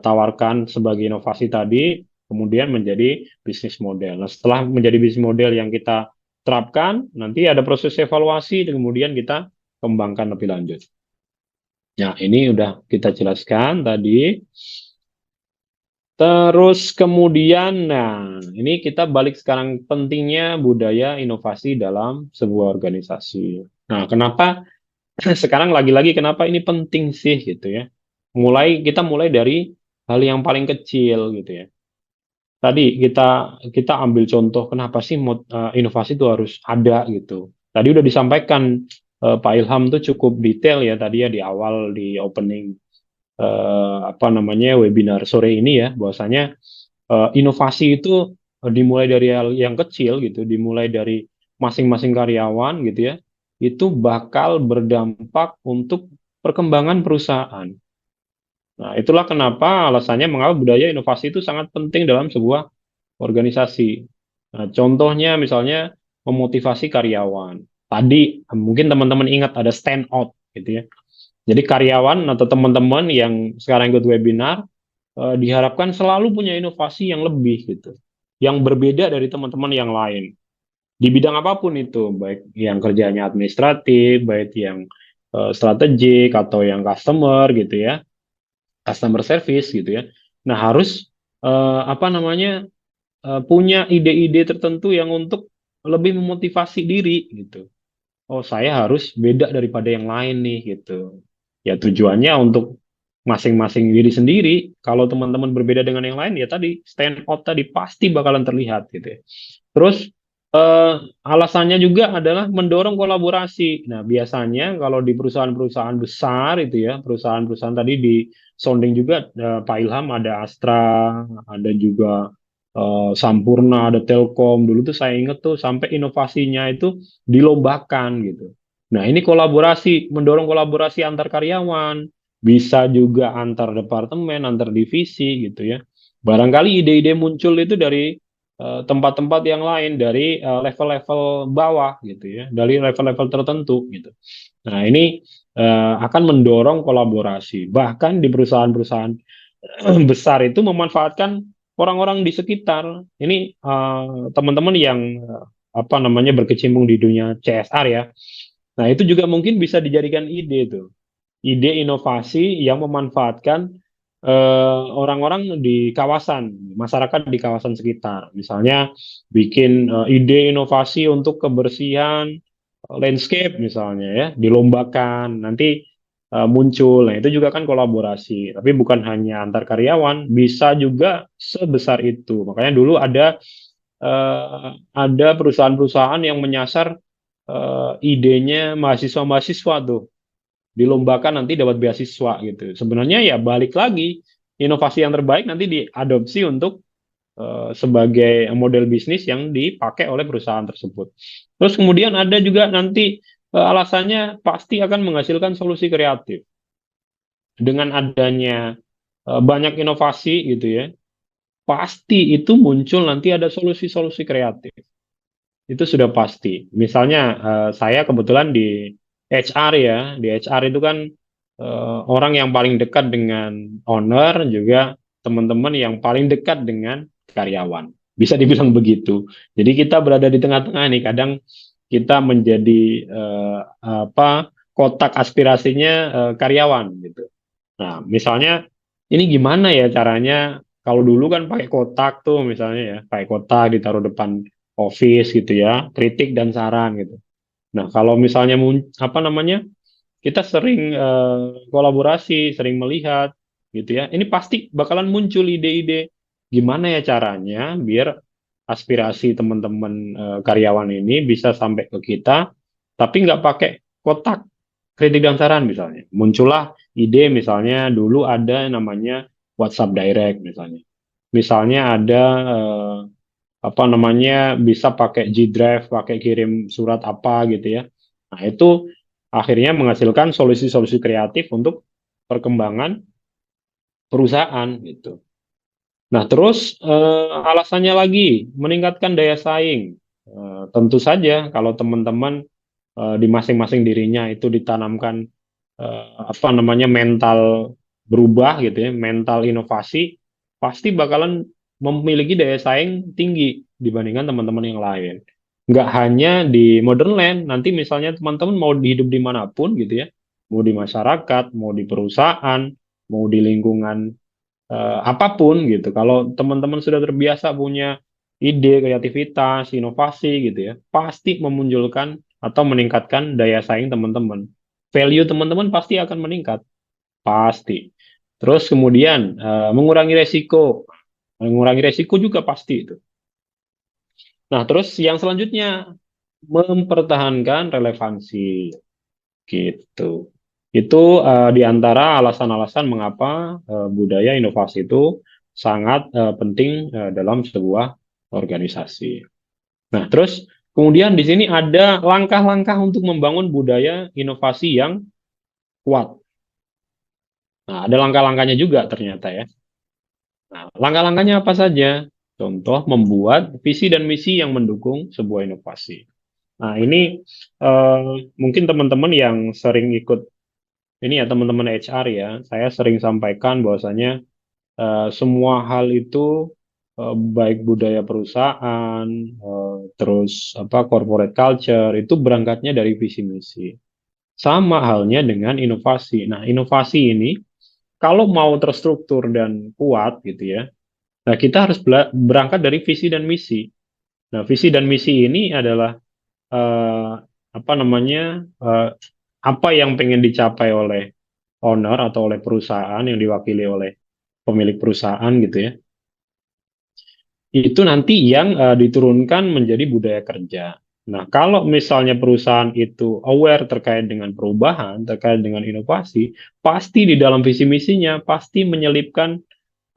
tawarkan sebagai inovasi tadi, kemudian menjadi bisnis model. Nah, setelah menjadi bisnis model yang kita terapkan, nanti ada proses evaluasi, dan kemudian kita kembangkan lebih lanjut. Nah, ini udah kita jelaskan tadi. Terus kemudian, nah, ini kita balik sekarang pentingnya budaya inovasi dalam sebuah organisasi. Nah, kenapa sekarang lagi-lagi kenapa ini penting sih gitu ya? Kita mulai dari hal yang paling kecil gitu ya. Tadi kita ambil contoh kenapa sih inovasi itu harus ada gitu. Tadi udah disampaikan Pak Ilham tuh cukup detail ya tadi ya di awal di opening apa namanya webinar sore ini ya, bahwasanya inovasi itu dimulai dari hal yang kecil gitu, dimulai dari masing-masing karyawan gitu ya, itu bakal berdampak untuk perkembangan perusahaan. Nah, itulah kenapa alasannya mengapa budaya inovasi itu sangat penting dalam sebuah organisasi. Nah, contohnya misalnya memotivasi karyawan. Tadi mungkin teman-teman ingat ada stand out gitu ya. Jadi karyawan atau teman-teman yang sekarang ikut webinar diharapkan selalu punya inovasi yang lebih gitu, yang berbeda dari teman-teman yang lain di bidang apapun itu, baik yang kerjanya administratif, baik yang strategik atau yang customer gitu ya, customer service gitu ya. Nah, harus apa namanya punya ide-ide tertentu yang untuk lebih memotivasi diri gitu. Oh, saya harus beda daripada yang lain nih gitu. Ya tujuannya untuk masing-masing diri sendiri. Kalau teman-teman berbeda dengan yang lain, ya tadi stand out tadi pasti bakalan terlihat gitu ya. Terus alasannya juga adalah mendorong kolaborasi. Nah, biasanya kalau di perusahaan-perusahaan besar itu ya, perusahaan-perusahaan tadi di sounding juga Pak Ilham ada Astra, ada juga Sampurna, ada Telkom. Dulu tuh saya ingat tuh sampai inovasinya itu dilombakan gitu. Nah, ini kolaborasi, mendorong kolaborasi antar karyawan, bisa juga antar departemen, antar divisi gitu ya. Barangkali ide-ide muncul itu dari tempat-tempat yang lain, dari level-level bawah gitu ya, dari level-level tertentu gitu. Nah, ini akan mendorong kolaborasi. Bahkan di perusahaan-perusahaan besar itu memanfaatkan orang-orang di sekitar. Ini teman-teman yang apa namanya berkecimpung di dunia CSR ya. Nah, itu juga mungkin bisa dijadikan ide tuh. Ide inovasi yang memanfaatkan orang-orang di kawasan, masyarakat di kawasan sekitar. Misalnya bikin ide inovasi untuk kebersihan landscape misalnya ya, dilombakan, nanti muncul. Nah, itu juga kan kolaborasi. Tapi bukan hanya antar karyawan, bisa juga sebesar itu. Makanya dulu ada perusahaan-perusahaan yang menyasar idenya mahasiswa-mahasiswa tuh dilombakan nanti dapat beasiswa gitu. Sebenarnya ya balik lagi inovasi yang terbaik nanti diadopsi untuk sebagai model bisnis yang dipakai oleh perusahaan tersebut. Terus kemudian ada juga nanti alasannya pasti akan menghasilkan solusi kreatif. Dengan adanya banyak inovasi gitu ya, pasti itu muncul nanti ada solusi-solusi kreatif. Itu sudah pasti. Misalnya saya kebetulan di HR ya, di HR itu kan orang yang paling dekat dengan owner juga teman-teman yang paling dekat dengan karyawan. Bisa dibilang begitu. Jadi kita berada di tengah-tengah nih. Kadang kita menjadi apa kotak aspirasinya karyawan gitu. Nah, misalnya ini gimana ya caranya? Kalau dulu kan pakai kotak tuh misalnya ya, pakai kotak ditaruh depan office gitu ya, kritik dan saran gitu. Nah, kalau misalnya apa namanya? Kita sering kolaborasi, sering melihat gitu ya. Ini pasti bakalan muncul ide-ide gimana ya caranya biar aspirasi teman-teman karyawan ini bisa sampai ke kita, tapi nggak pakai kotak kritik dan saran misalnya. Muncullah ide misalnya dulu ada namanya WhatsApp Direct misalnya. Misalnya ada apa namanya bisa pakai G Drive, pakai kirim surat apa gitu ya. Nah, itu akhirnya menghasilkan solusi-solusi kreatif untuk perkembangan perusahaan gitu. Nah, terus alasannya lagi meningkatkan daya saing. Tentu saja kalau teman-teman di masing-masing dirinya itu ditanamkan apa namanya mental berubah gitu ya, mental inovasi, pasti bakalan memiliki daya saing tinggi dibandingkan teman-teman yang lain. Nggak hanya di modern land, nanti misalnya teman-teman mau hidup dimanapun gitu ya, mau di masyarakat, mau di perusahaan, mau di lingkungan apapun gitu. Kalau teman-teman sudah terbiasa punya ide, kreativitas, inovasi gitu ya, pasti memunculkan atau meningkatkan daya saing teman-teman. Value teman-teman pasti akan meningkat, pasti. Terus kemudian mengurangi resiko juga pasti itu. Nah, terus yang selanjutnya mempertahankan relevansi gitu. Itu di antara alasan-alasan mengapa budaya inovasi itu sangat penting dalam sebuah organisasi. Nah, terus kemudian di sini ada langkah-langkah untuk membangun budaya inovasi yang kuat. Nah, ada langkah-langkahnya juga ternyata ya. Nah, langkah-langkahnya apa saja? Contoh, membuat visi dan misi yang mendukung sebuah inovasi. Nah, ini mungkin teman-teman yang sering ikut ini ya teman-teman HR ya, saya sering sampaikan bahwasanya semua hal itu baik budaya perusahaan, terus apa corporate culture itu berangkatnya dari visi misi. Sama halnya dengan inovasi. Nah, inovasi ini kalau mau terstruktur dan kuat gitu ya, nah kita harus berangkat dari visi dan misi. Nah, visi dan misi ini adalah eh, apa namanya apa yang pengen dicapai oleh owner atau oleh perusahaan yang diwakili oleh pemilik perusahaan gitu ya, itu nanti yang diturunkan menjadi budaya kerja. Nah, kalau misalnya perusahaan itu aware terkait dengan perubahan, terkait dengan inovasi, pasti di dalam visi misinya pasti menyelipkan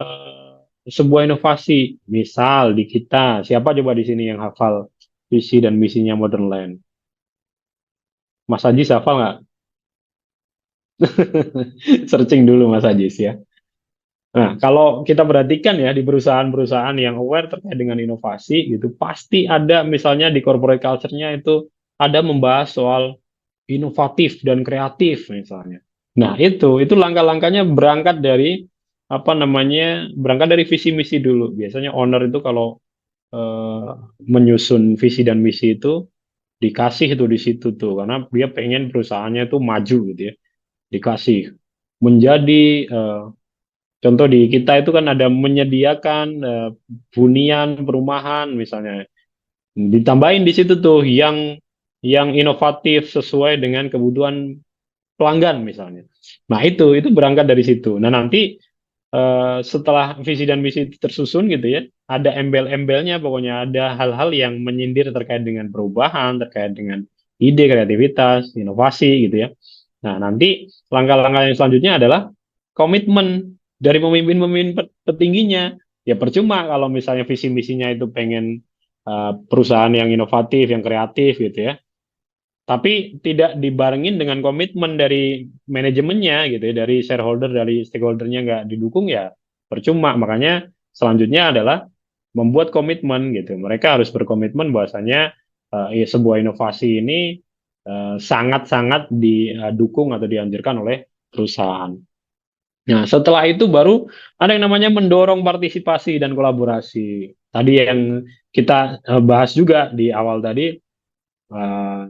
eh, sebuah inovasi. Misal di kita, siapa coba di sini yang hafal visi dan misinya Modern Land? Mas Ajis hafal nggak? Searching dulu Mas Ajis ya. Nah, kalau kita perhatikan ya di perusahaan-perusahaan yang aware terkait dengan inovasi gitu, pasti ada misalnya di corporate culture-nya itu ada membahas soal inovatif dan kreatif misalnya. Nah, itu langkah-langkahnya berangkat dari apa namanya? Berangkat dari visi misi dulu. Biasanya owner itu kalau eh, menyusun visi dan misi itu dikasih itu di situ tuh karena dia pengen perusahaannya itu maju gitu ya. Dikasih menjadi contoh di kita itu kan ada menyediakan hunian perumahan misalnya. Ditambahin di situ tuh yang inovatif sesuai dengan kebutuhan pelanggan misalnya. Nah, itu berangkat dari situ. Nah, nanti setelah visi dan misi itu tersusun gitu ya, ada embel-embelnya pokoknya ada hal-hal yang menyindir terkait dengan perubahan, terkait dengan ide, kreativitas, inovasi gitu ya. Nah, nanti langkah-langkah yang selanjutnya adalah komitmen dari pemimpin-pemimpin petingginya. Ya percuma kalau misalnya visi misinya itu pengen perusahaan yang inovatif, yang kreatif gitu ya. Tapi tidak dibarengin dengan komitmen dari manajemennya gitu ya, dari shareholder, dari stakeholdernya nggak didukung ya percuma. Makanya selanjutnya adalah membuat komitmen gitu. Mereka harus berkomitmen bahwasanya ya, sebuah inovasi ini sangat-sangat didukung atau dianjurkan oleh perusahaan. Nah, setelah itu baru ada yang namanya mendorong partisipasi dan kolaborasi. Tadi yang kita bahas juga di awal tadi, eh,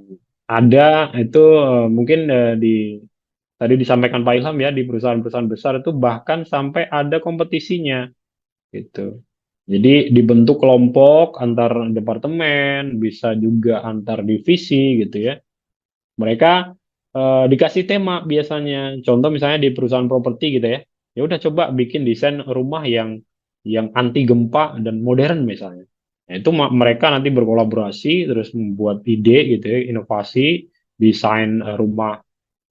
ada itu mungkin tadi disampaikan Pak Ilham ya, di perusahaan-perusahaan besar itu bahkan sampai ada kompetisinya gitu. Jadi dibentuk kelompok antar departemen, bisa juga antar divisi gitu ya. Mereka dikasih tema biasanya. Contoh misalnya di perusahaan properti gitu ya. Ya udah coba bikin desain rumah yang anti gempa dan modern misalnya. Nah, itu mereka nanti berkolaborasi terus membuat ide gitu ya, inovasi, desain rumah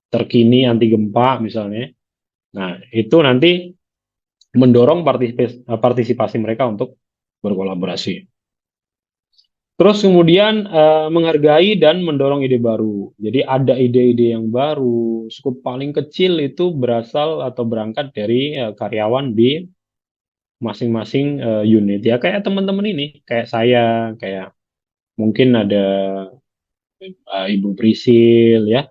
terkini anti gempa misalnya. Nah, itu nanti mendorong partisipasi mereka untuk berkolaborasi. Terus kemudian menghargai dan mendorong ide baru. Jadi ada ide-ide yang baru. Skup paling kecil itu berasal atau berangkat dari karyawan di masing-masing unit. Ya kayak teman-teman ini, kayak saya, kayak mungkin ada Ibu Prisil ya,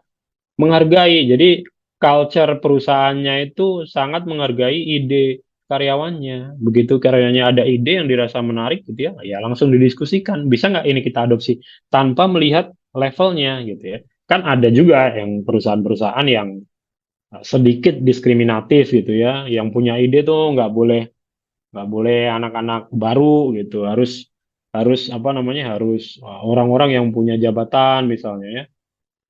menghargai. Jadi culture perusahaannya itu sangat menghargai ide karyawannya. Begitu karyawannya ada ide yang dirasa menarik gitu ya, ya langsung didiskusikan. Bisa nggak ini kita adopsi tanpa melihat levelnya gitu ya. Kan ada juga yang perusahaan-perusahaan yang sedikit diskriminatif gitu ya, yang punya ide tuh nggak boleh anak-anak baru gitu, harus harus apa namanya harus orang-orang yang punya jabatan misalnya ya.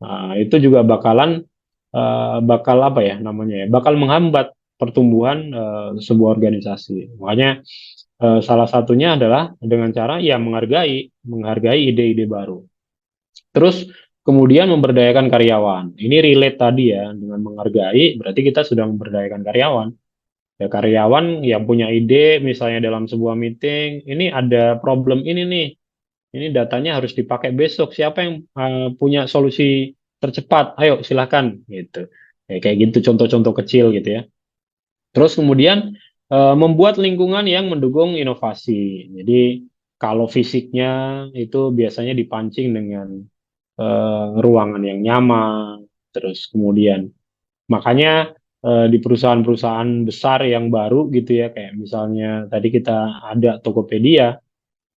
Nah, itu juga bakal apa ya namanya ya, bakal menghambat pertumbuhan sebuah organisasi. Makanya salah satunya adalah dengan cara ya menghargai ide-ide baru. Terus kemudian memberdayakan karyawan. Ini relate tadi ya dengan menghargai, berarti kita sudah memberdayakan karyawan. Ya karyawan yang punya ide misalnya dalam sebuah meeting, ini ada problem ini nih. Ini datanya harus dipakai besok. Siapa yang punya solusi tercepat? Ayo silahkan gitu. Ya, kayak gitu contoh-contoh kecil gitu ya. Terus kemudian membuat lingkungan yang mendukung inovasi. Jadi kalau fisiknya itu biasanya dipancing dengan ruangan yang nyaman. Terus kemudian makanya di perusahaan-perusahaan besar yang baru gitu ya, kayak misalnya tadi kita ada Tokopedia.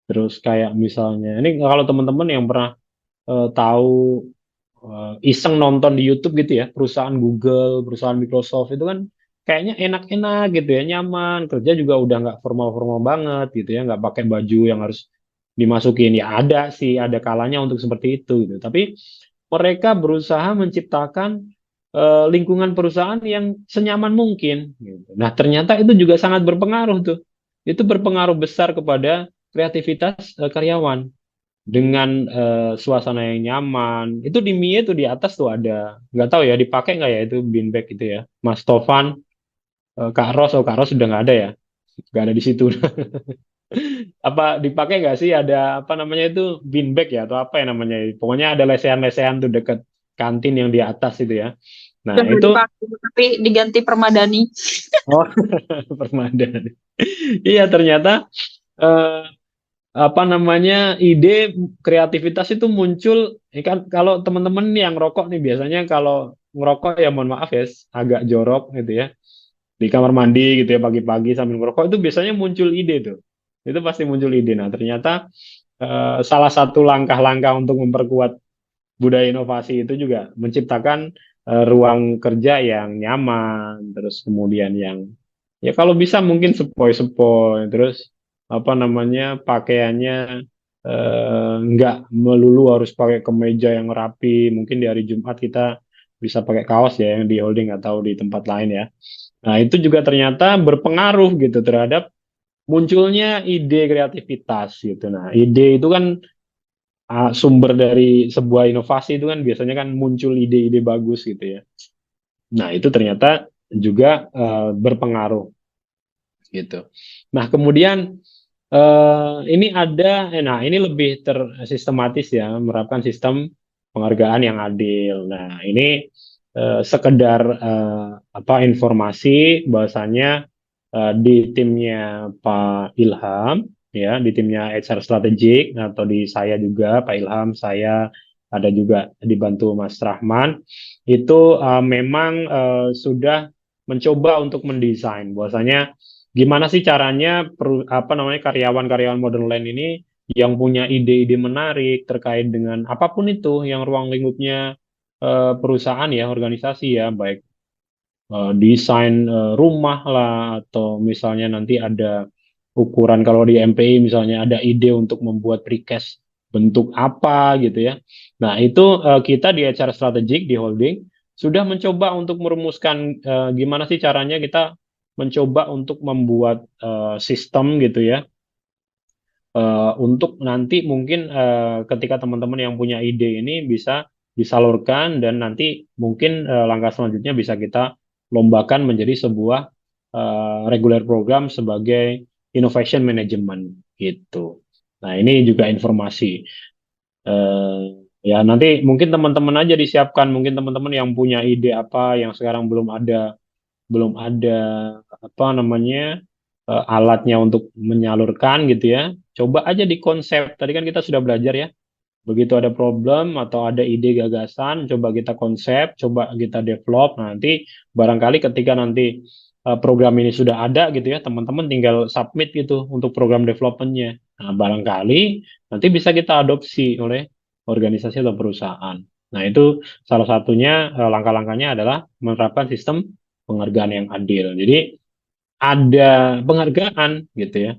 Terus kayak misalnya, ini kalau teman-teman yang pernah tahu iseng nonton di YouTube gitu ya, perusahaan Google, perusahaan Microsoft itu kan kayaknya enak-enak gitu ya, nyaman, kerja juga udah nggak formal-formal banget gitu ya, nggak pakai baju yang harus dimasukin. Ya ada sih, ada kalanya untuk seperti itu gitu. Tapi mereka berusaha menciptakan lingkungan perusahaan yang senyaman mungkin. Gitu. Nah ternyata itu juga sangat berpengaruh tuh. Itu berpengaruh besar kepada kreativitas karyawan dengan suasana yang nyaman. Itu di Mie tuh di atas tuh ada, nggak tahu ya dipakai nggak ya itu beanbag itu ya. Mas Tovan, Kak Ros sudah nggak ada ya, nggak ada di situ. Apa dipakai nggak sih ada apa namanya itu beanbag ya atau apa ya namanya? Pokoknya ada lesehan-lesehan tuh dekat kantin yang di atas itu ya. Nah Udah nggak itu dipakai, tapi diganti permadani. oh permadani. Iya ternyata eh, apa namanya ide kreativitas itu muncul ini kan kalau teman-teman yang rokok nih biasanya kalau ngerokok ya mohon maaf ya agak jorok gitu ya di kamar mandi gitu ya pagi-pagi sambil ngerokok itu biasanya muncul ide tuh itu pasti muncul ide. Nah ternyata salah satu langkah-langkah untuk memperkuat budaya inovasi itu juga menciptakan ruang kerja yang nyaman, terus kemudian yang ya kalau bisa mungkin sepoi-sepoi, terus apa namanya pakaiannya nggak melulu harus pakai kemeja yang rapi. Mungkin di hari Jumat kita bisa pakai kaos ya yang di holding atau di tempat lain ya. Nah itu juga ternyata berpengaruh gitu terhadap munculnya ide kreativitas gitu. Nah ide itu kan sumber dari sebuah inovasi itu kan biasanya kan muncul ide-ide bagus gitu ya. Nah, itu ternyata juga berpengaruh gitu. Nah, kemudian ini ada, nah ini lebih tersistematis ya, menerapkan sistem penghargaan yang adil. Nah, ini sekedar apa informasi bahwasanya di timnya Pak Ilham ya, di timnya HR Strategik atau di saya juga Pak Ilham, saya ada juga dibantu Mas Rahman itu memang sudah mencoba untuk mendesain bahwasanya gimana sih caranya apa namanya karyawan-karyawan modern land ini yang punya ide-ide menarik terkait dengan apapun itu yang ruang lingkupnya perusahaan ya, organisasi ya, baik desain rumah lah atau misalnya nanti ada ukuran kalau di MPI misalnya ada ide untuk membuat precast bentuk apa gitu ya. Nah, itu kita di HR strategik di holding sudah mencoba untuk merumuskan gimana sih caranya kita mencoba untuk membuat sistem gitu ya untuk nanti mungkin ketika teman-teman yang punya ide ini bisa disalurkan dan nanti mungkin langkah selanjutnya bisa kita lombakan menjadi sebuah regular program sebagai innovation management gitu. Nah, ini juga informasi. Eh, ya nanti mungkin teman-teman aja disiapkan, mungkin teman-teman yang punya ide apa yang sekarang belum ada apa namanya alatnya untuk menyalurkan gitu ya. Coba aja di konsep. Tadi kan kita sudah belajar ya. Begitu ada problem atau ada ide gagasan, coba kita konsep, coba kita develop. Nah, nanti barangkali ketika nanti program ini sudah ada gitu ya, teman-teman tinggal submit gitu untuk program developmentnya. Nah, barangkali nanti bisa kita adopsi oleh organisasi atau perusahaan. Nah, itu salah satunya langkah-langkahnya adalah menerapkan sistem penghargaan yang adil. Jadi ada penghargaan gitu ya.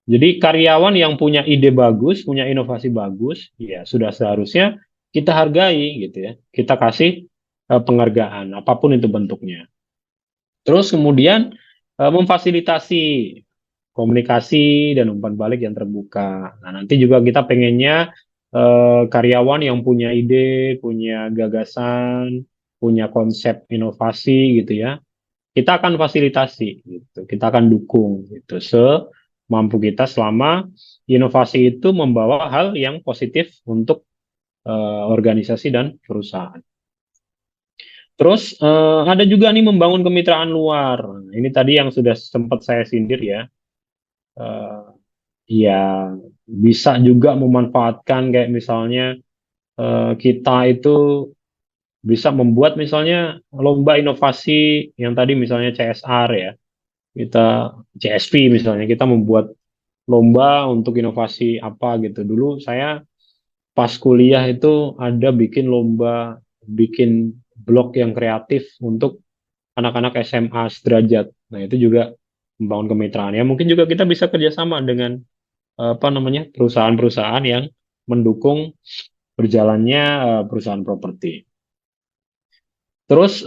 Jadi karyawan yang punya ide bagus, punya inovasi bagus, ya sudah seharusnya kita hargai gitu ya. Kita kasih penghargaan apapun itu bentuknya. Terus kemudian memfasilitasi komunikasi dan umpan balik yang terbuka. Nah, nanti juga kita pengennya karyawan yang punya ide, punya gagasan, punya konsep inovasi gitu ya, kita akan fasilitasi gitu, kita akan dukung gitu semampu kita selama inovasi itu membawa hal yang positif untuk organisasi dan perusahaan. Terus ada juga nih membangun kemitraan luar. Nah, ini tadi yang sudah sempat saya sindir ya. Eh, ya bisa juga memanfaatkan kayak misalnya kita itu bisa membuat misalnya lomba inovasi yang tadi misalnya CSR ya. Kita CSP misalnya, kita membuat lomba untuk inovasi apa gitu. Dulu saya pas kuliah itu ada bikin lomba, bikin blog yang kreatif untuk anak-anak SMA sederajat. Nah, itu juga membangun kemitraan. Ya, mungkin juga kita bisa kerjasama dengan apa namanya perusahaan-perusahaan yang mendukung berjalannya perusahaan properti. Terus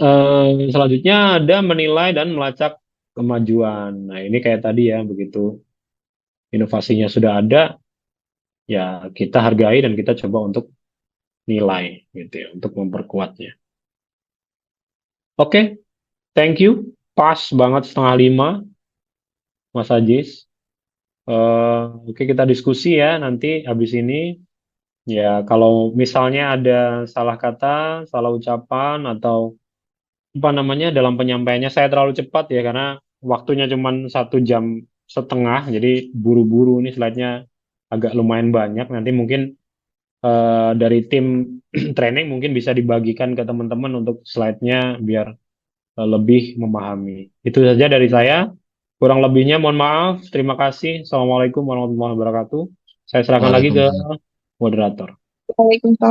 selanjutnya ada menilai dan melacak kemajuan. Nah, ini kayak tadi ya, begitu inovasinya sudah ada, ya kita hargai dan kita coba untuk nilai gitu ya, untuk memperkuatnya. Oke, thank you. Pas banget 4:30, Mas Ajis. Oke, kita diskusi ya nanti habis ini. Ya, kalau misalnya ada salah kata, salah ucapan, atau apa namanya dalam penyampaiannya saya terlalu cepat ya karena waktunya cuma 1 jam setengah, jadi buru-buru ini slide-nya agak lumayan banyak. Nanti mungkin dari tim training mungkin bisa dibagikan ke teman-teman untuk slide-nya biar lebih memahami. Itu saja dari saya. Kurang lebihnya mohon maaf. Terima kasih. Assalamualaikum warahmatullahi wabarakatuh. Saya serahkan lagi ke Waalaikumsalam. moderator. Waalaikumsalam.